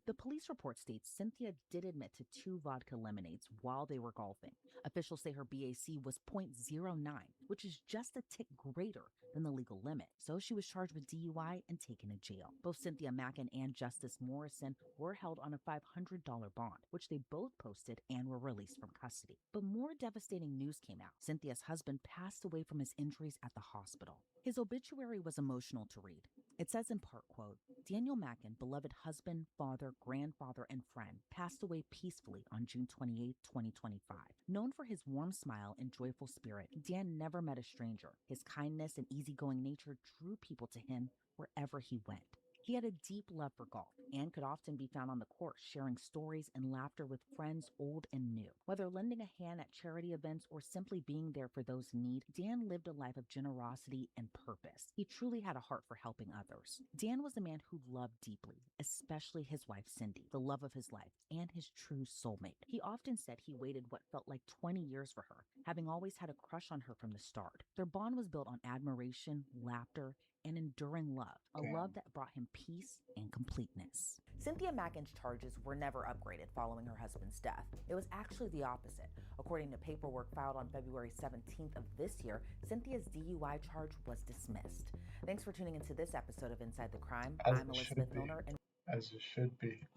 The police report states Cynthia did admit to 2 vodka lemonades while they were golfing. Officials say her BAC was .09, which is just a tick greater than the legal limit. So she was charged with DUI and taken to jail. Both Cynthia Mackin and Justice Morrison were held on a $500 bond, which they both posted and were released from custody. But more devastating news came out. Cynthia's husband passed away from his injuries at the hospital. His obituary was emotional to read. It says in part, quote, Daniel Mackin, beloved husband, father, grandfather, and friend, passed away peacefully on June 28, 2025. Known for his warm smile and joyful spirit, Dan never met a stranger. His kindness and easygoing nature drew people to him wherever he went. He had a deep love for golf and could often be found on the course sharing stories and laughter with friends old and new. Whether lending a hand at charity events or simply being there for those in need, Dan lived a life of generosity and purpose. He truly had a heart for helping others. Dan was a man who loved deeply, especially his wife Cindy, the love of his life and his true soulmate. He often said he waited what felt like 20 years for her, having always had a crush on her from the start. Their bond was built on admiration, laughter, and enduring love, a love that brought him peace and completeness. Cynthia Mackin's charges were never upgraded following her husband's death. It was actually the opposite. According to paperwork filed on February 17th of this year, Cynthia's DUI charge was dismissed. Thanks for tuning into this episode of Inside the Crime. I'm Elizabeth Milner, and as it should be.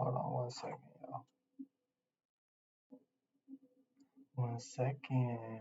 Hold on 1 second, y'all. 1 second.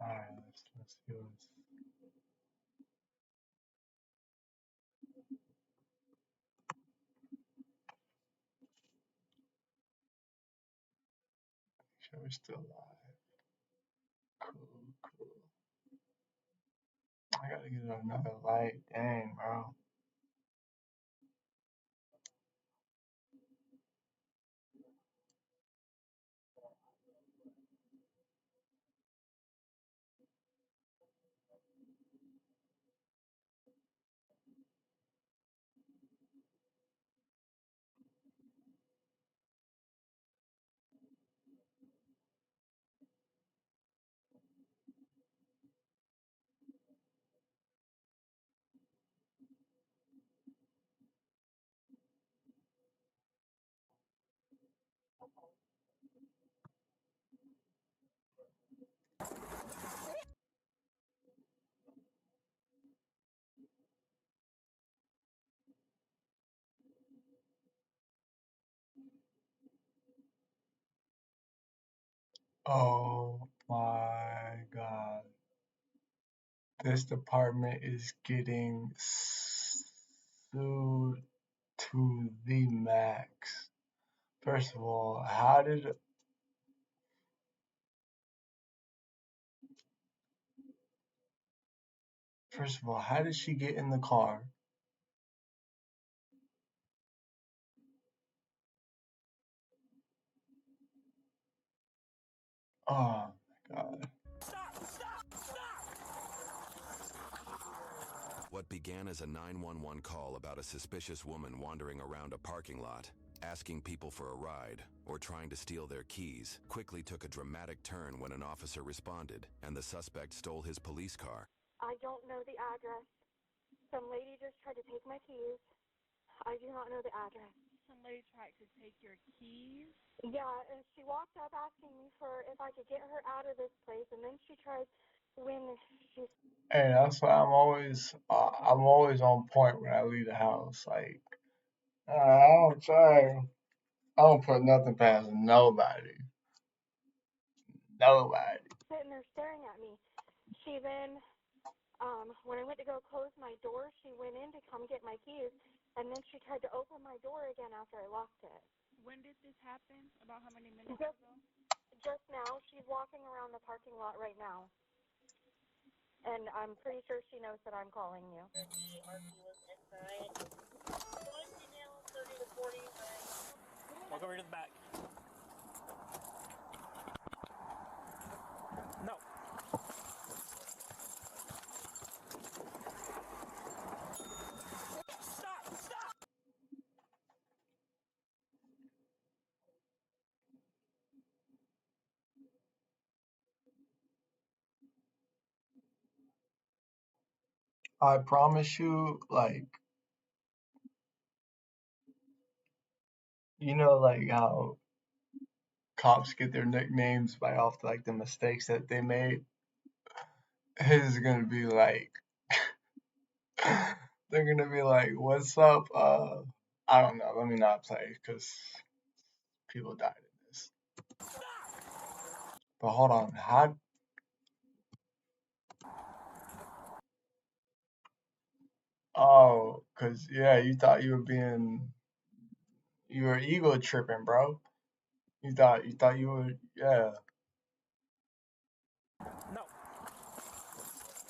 Alright, let's do this. Sure, we're still live. Cool. I gotta get another light. Dang, bro. Oh my god. This department is getting sued to the max. First of all, how did she get in the car? Oh my god. What began as a 911 call about a suspicious woman wandering around a parking lot, asking people for a ride, or trying to steal their keys, quickly took a dramatic turn when an officer responded and the suspect stole his police car. I don't know the address. Some lady just tried to take my keys. I do not know the address. Somebody tried to take your keys? Yeah, and she walked up asking me for if I could get her out of this place, and then she tried when she... Hey, that's why I'm always on point when I leave the house. Like, I don't put nothing past nobody. Sitting there staring at me. She then, when I went to go close my door, she went in to come get my keys, and then she tried to open my door again after I locked it. When did this happen? About how many minutes ago? Just now. She's walking around the parking lot right now. And I'm pretty sure she knows that I'm calling you. Walk over to the back. No. Stop! I promise you, like, you know, like how cops get their nicknames by off like the mistakes that they made. His is gonna be like, they're gonna be like, "What's up?" I don't know. Let me not play because people died in this. But hold on, how? Oh, cause yeah, you thought you were ego tripping, bro. You thought you were, yeah. No.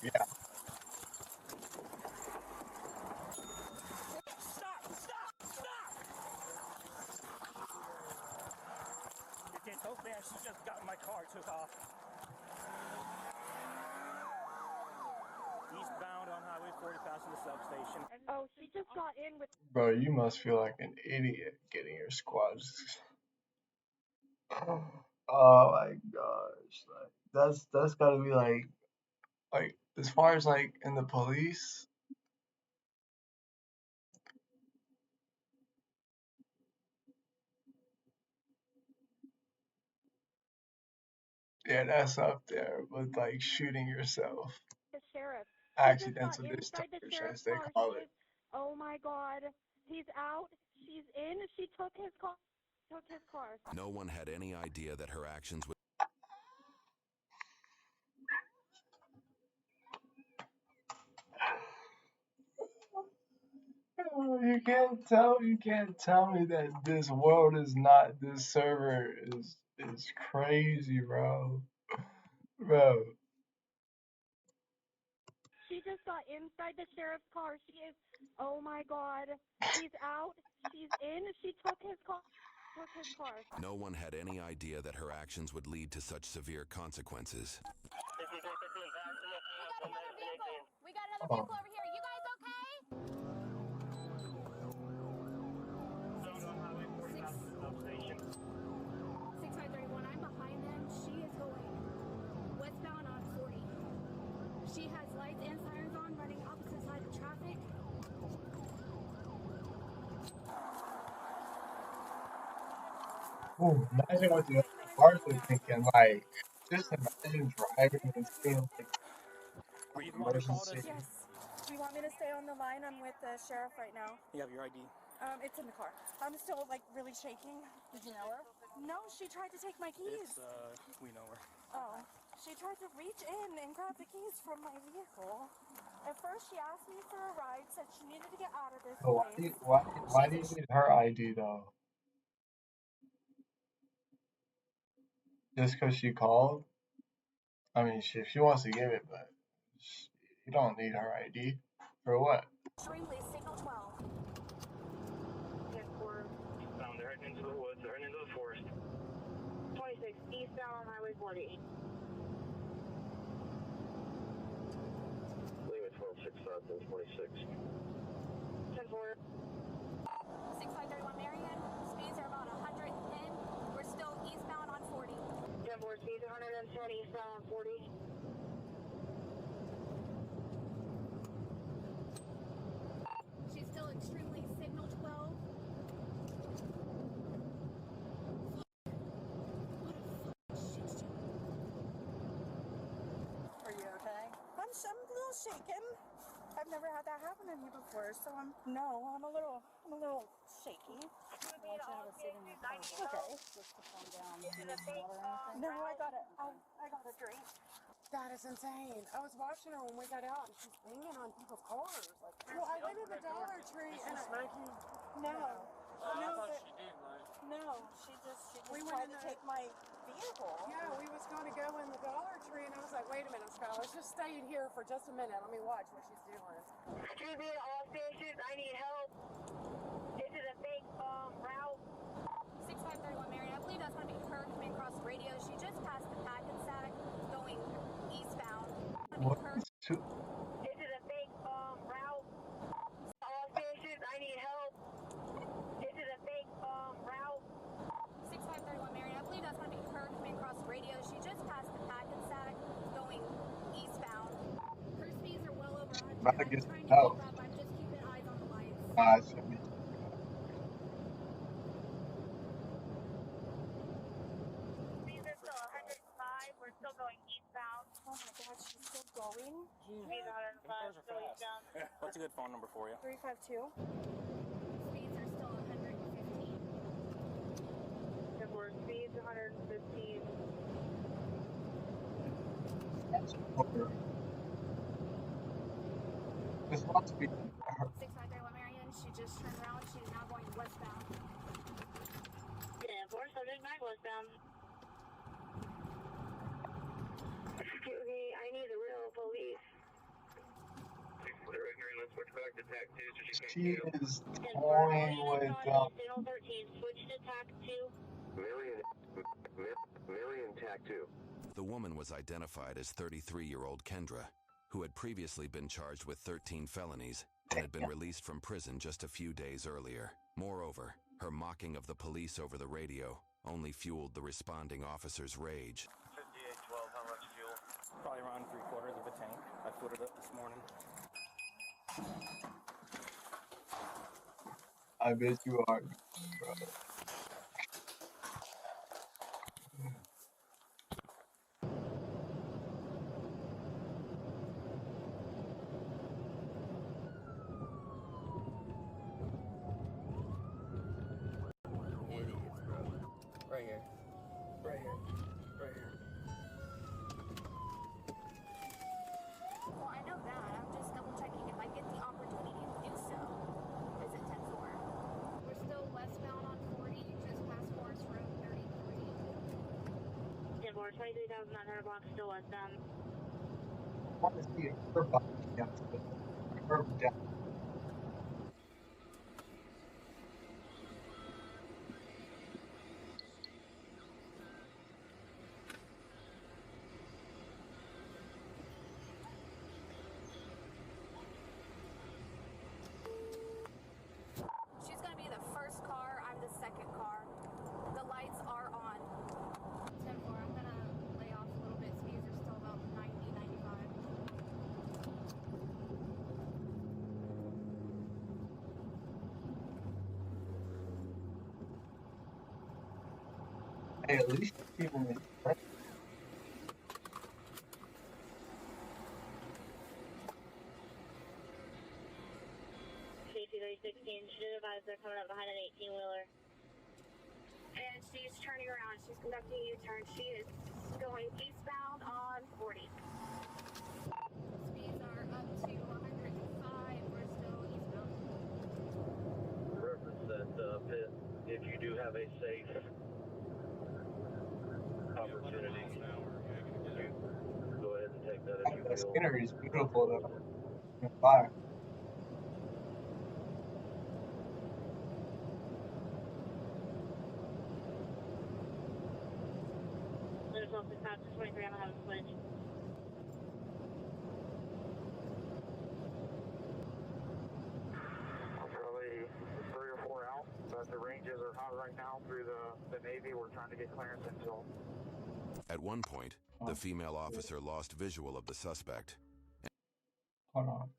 Yeah. Stop! Stop! Stop! It did so fast, she just got in my car, took off. Eastbound on Highway 40 passing the substation. Oh, she just got in with. Bro, you must feel like an idiot getting your squad. Oh my gosh, like that's gotta be like as far as like in the police. Yeah, that's up there with like shooting yourself. The sheriff. Accidental She just got inside the discharge, sheriff's as they car. call She it. is, oh my God, he's out. She's in. She took his car. Took his car. No one had any idea that her actions would. Oh, you can't tell me that this world is not, this server is crazy, bro. Bro. She just got inside the sheriff's car. She is, oh my God, he's out. She's in. She took his car. Took his car. No one had any idea that her actions would lead to such severe consequences. We got another vehicle over here. You guys okay? 6531. I'm behind them. She is going westbound on 40. She has lights and sirens on, running opposite side of traffic. Ooh, imagine what the other cars are thinking. Like, just imagine driving and seeing like Were you the one who called us? emergency. Yes. Do you want me to stay on the line? I'm with the sheriff right now. You have your ID. It's in the car. I'm still like really shaking. Did you know her? No, she tried to take my keys. We know her. Oh, she tried to reach in and grab the keys from my vehicle. At first, she asked me for a ride, said she needed to get out of this So place. why do you need her ID though? Just because she called? I mean, if she wants to give it, but you don't need her ID. For what? Extremely signal 12. They're heading into the woods. They're heading into the forest. 26 eastbound on Highway 40. Leave it 12-6 south and 26. 10-4. 6531 Marion. Speeds are about 110. We're still eastbound on 40. 10-4 speeds 110 eastbound on 40. She's still extremely signal 12. Are you okay? I'm a little shaken. I've never had that happen to me before, so I'm a little shaky. Okay. Just to calm down. Do you need some water or anything? No, I got a drink. That is insane. I was watching her when we got out, and she's banging on people's cars. Like, well, I went to the Dollar Tree and no, she just tried to take my vehicle. Yeah, we was going to go in the Dollar Tree, and I was like, wait a minute, Scott, let's just stay in here for just a minute. Let me watch what she's doing. Excuse me, all stations, I need help. This is a fake route. 6531 Marion. I believe that's going to be her coming across the radio. She just passed the Packensack going eastbound. What? This is a fake route. All stations, I need help. This is a fake route. 6531 Marion. I believe that's going to be her coming across the radio. She just passed the Packensack going eastbound. Her speeds are well over 100. About to get I'm trying to help. keep up. I'm just keeping eyes on the lights. Should be. These are still 105. We're still going eastbound. Oh my God, she's still going? These are 105, still eastbound. What's a good phone number for you? 352. Speeds are still 115. 10-4 speeds 115. This must be her. 6531 Marion. She just turned around. She's now going westbound. 10-4, subject 9 westbound. She is toying with Channel 13, switch to TAC 2. Marion TAC 2. The woman was identified as 33-year-old Kendra, who had previously been charged with 13 felonies and had been released from prison just a few days earlier. Moreover, her mocking of the police over the radio only fueled the responding officer's rage. 5812, how much fuel? Probably around 3/4 of a tank. I filled it up this morning. I bet you are, bro. Idiots, bro. Right here. Right here. Right here. Well, I know that. I'm just double checking if I get the opportunity to do so. Is it 10-4? We're still westbound on 40, just past Forest Road 33. 10-4, 23,900 blocks, still westbound. I want to see a curb down. Curb down. She's gonna be the first car, I'm the second car. The lights are on. 10-4, I'm gonna lay off a little bit. Speeds are still about 90, 95. Hey, at least people make sense. KT-3016, should advise they're coming up behind an 18-wheeler. And she's turning around. She's conducting a U-turn. She is going eastbound on 40. Speeds are up to 105. We're still eastbound. Reference that pit. If you do have a safe opportunity, go ahead and take that if you That feel. scenery is beautiful though. Fire. There's also stop to 23. I'm gonna have a switch. Probably 3 or 4 out, but the ranges are hot right now through the Navy. We're trying to get clearance until. At one point, the female officer lost visual of the suspect. Hold on.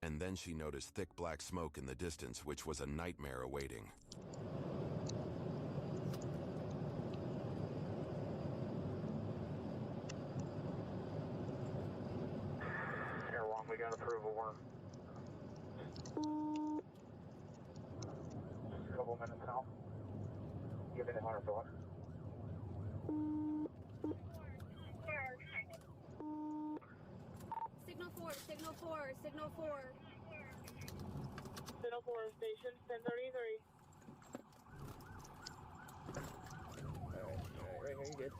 And then she noticed thick black smoke in the distance, which was a nightmare awaiting. Air 1, we got approval. We're a couple minutes now. Give me the 100 thought. Signal 4, signal 4, signal 4. Signal 4 station 1033. Right here, you good.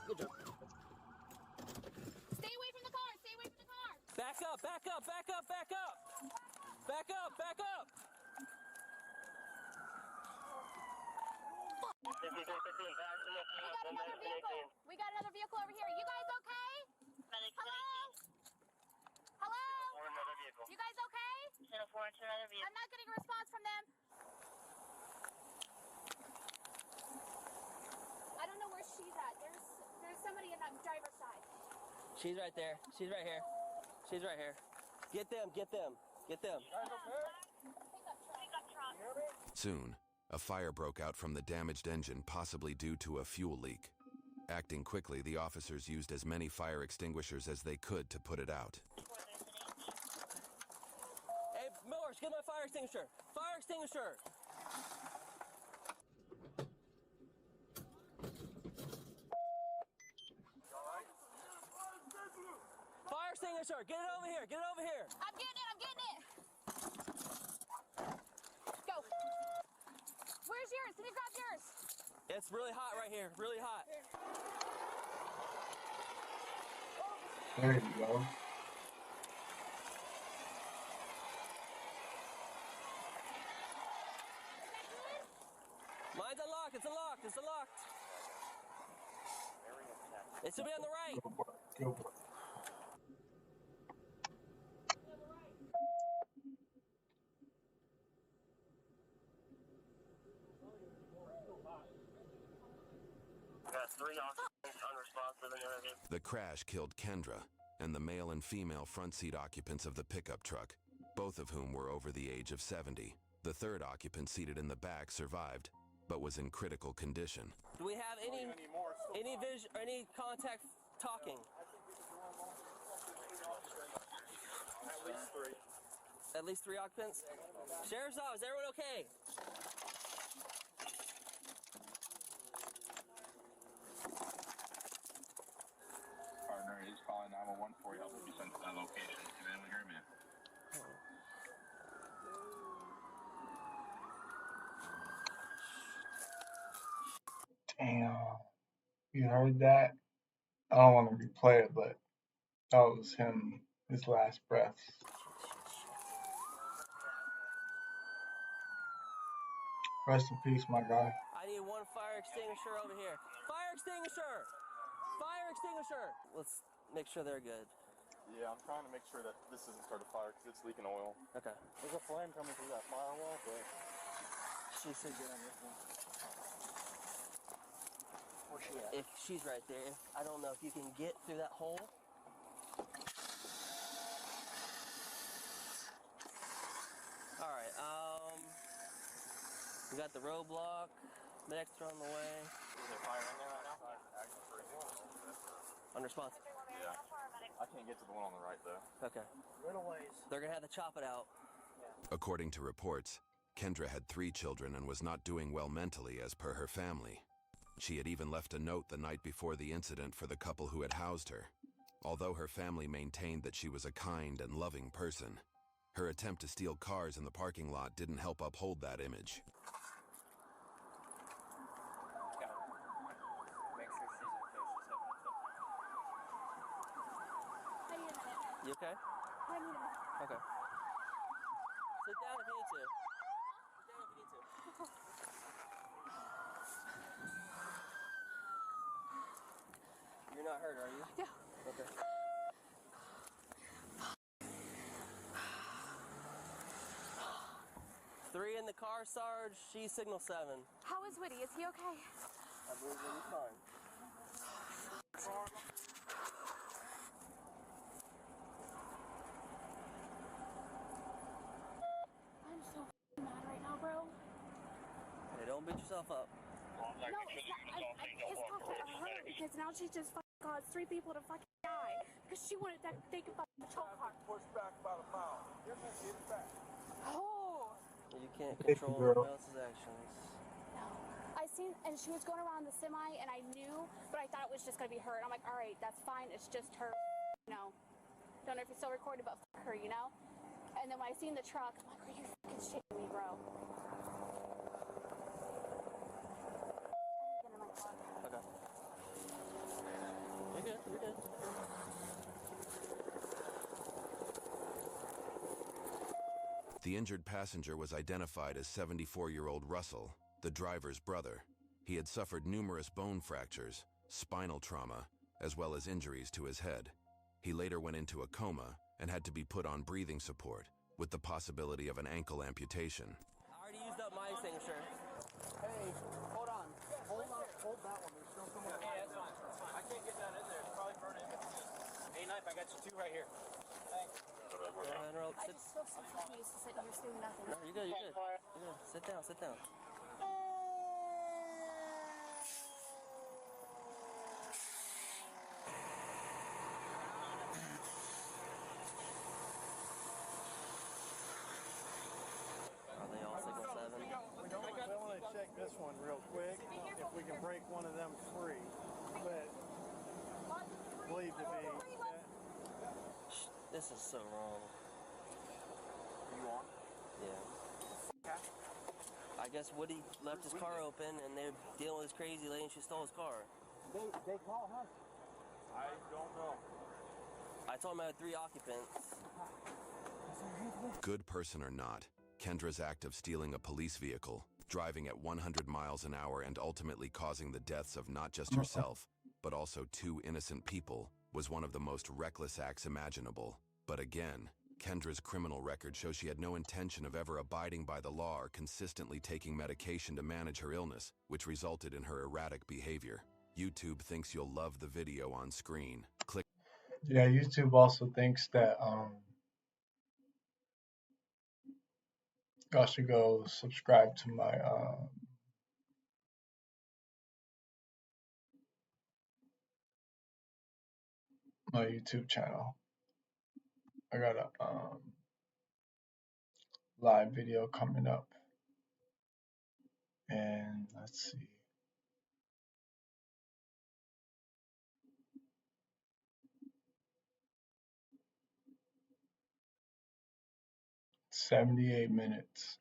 Good job. Stay away from the car, stay away from the car. Back up, back up, back up, back up. Back up, back up. We got another vehicle over here. You guys okay? Hello? Hello? You guys okay? I'm not getting a response from them. I don't know where she's at. There's somebody in that driver's side. She's right there. She's right here. She's right here. Get them, get them, get them. Soon, a fire broke out from the damaged engine, possibly due to a fuel leak. Acting quickly, the officers used as many fire extinguishers as they could to put it out. Hey, Millers, get my fire extinguisher. Fire extinguisher. Fire extinguisher, get it over here, get it over here. I'm getting it, I'm getting it. Go. Where's yours? Can you grab yours? It's really hot right here, really hot. There you go. Mine's unlocked, it's unlocked, it's unlocked. It should be on the right. Go for it. Go for it. Got 3 occupants unresponsive in interview. The crash killed Kendra and the male and female front seat occupants of the pickup truck, both of whom were over the age of 70. The third occupant seated in the back survived, but was in critical condition. Do we have any contact talking? At least 3. At least 3 occupants? Sheriff's office, everyone okay? Partner is calling 911 for you. Help will be sent to that location. Can anyone hear me? Damn. You heard that? I don't want to replay it, but that was him, his last breaths. Rest in peace, my guy. I need 1 fire extinguisher over here. Fire extinguisher! Fire extinguisher! Let's make sure they're good. Yeah, I'm trying to make sure that this isn't start a fire because it's leaking oil. Okay. There's a flame coming through that firewall, but She should get on this one. where's she at? If she's right there, I don't know if you can get through that hole. All right. We got the roadblock. Medics are on the way. Is there fire in there right now? Unresponsive. Yeah. I can't get to the one on the right though. Okay. Little ways. They're gonna have to chop it out. According to reports, Kendra had 3 children and was not doing well mentally as per her family. She had even left a note the night before the incident for the couple who had housed her. Although her family maintained that she was a kind and loving person, her attempt to steal cars in the parking lot didn't help uphold that image. You okay? Okay. Sit down if you need to. Sit down if you need to. You're not hurt, are you? Yeah. Okay. in the car, Sarge. She's signal 7. How is Woody? Is he okay? I believe Woody's fine. I'm so mad right now, bro. Hey, don't beat yourself up. No, it's not. I'm pissed off at her because now she just caused 3 people to fucking die because she wanted that they could fucking patrol car. Push back about a mile. Get back. Oh. You can't control everyone else's actions. No. I seen, and she was going around the semi, and I knew, but I thought it was just gonna be her. And I'm like, all right, that's fine. It's just her. You know. Don't know if you're still recording, but fuck her, you know. And then when I seen the truck, I'm like, are you fucking shitting me, bro? Okay. You're good. You're good. The injured passenger was identified as 74-year-old Russell, the driver's brother. He had suffered numerous bone fractures, spinal trauma, as well as injuries to his head. He later went into a coma and had to be put on breathing support, with the possibility of an ankle amputation. I already used up my extinguisher. Hey, hold on. Hold that one. There's still someone. Hey, that's fine. I can't get that in there. It's probably burning. Hey, knife, I got you 2 right here. Thanks. I just feel so confused to sit here doing nothing. No, you're good. You're good. You're good. Sit down. Sit down. Are they all signal 7? I want to check this one real quick, if we can break one of them free. But believe to be This is so wrong. You on? Yeah. I guess Woody left his car open and they're dealing with this crazy lady and she stole his car. They call her. I don't know. I told him I had 3 occupants. Good person or not, Kendra's act of stealing a police vehicle, driving at 100 miles an hour and ultimately causing the deaths of not just herself, but also 2 innocent people, was one of the most reckless acts imaginable. But again, Kendra's criminal record shows she had no intention of ever abiding by the law or consistently taking medication to manage her illness, which resulted in her erratic behavior. YouTube thinks you'll love the video on screen. Click. Yeah, YouTube also thinks that y'all should go subscribe to my YouTube channel. I got a live video coming up, and let's see. "78 minutes.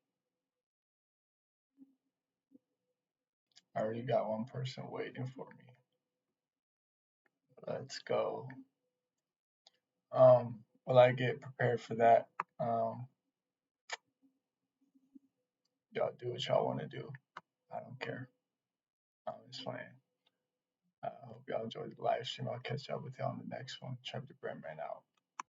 I already got one person waiting for me. Let's go. While I get prepared for that, y'all do what y'all want to do. I don't care. It's fine. I hope y'all enjoyed the live stream. I'll catch up with y'all on the next one. Trevor the Brandman out.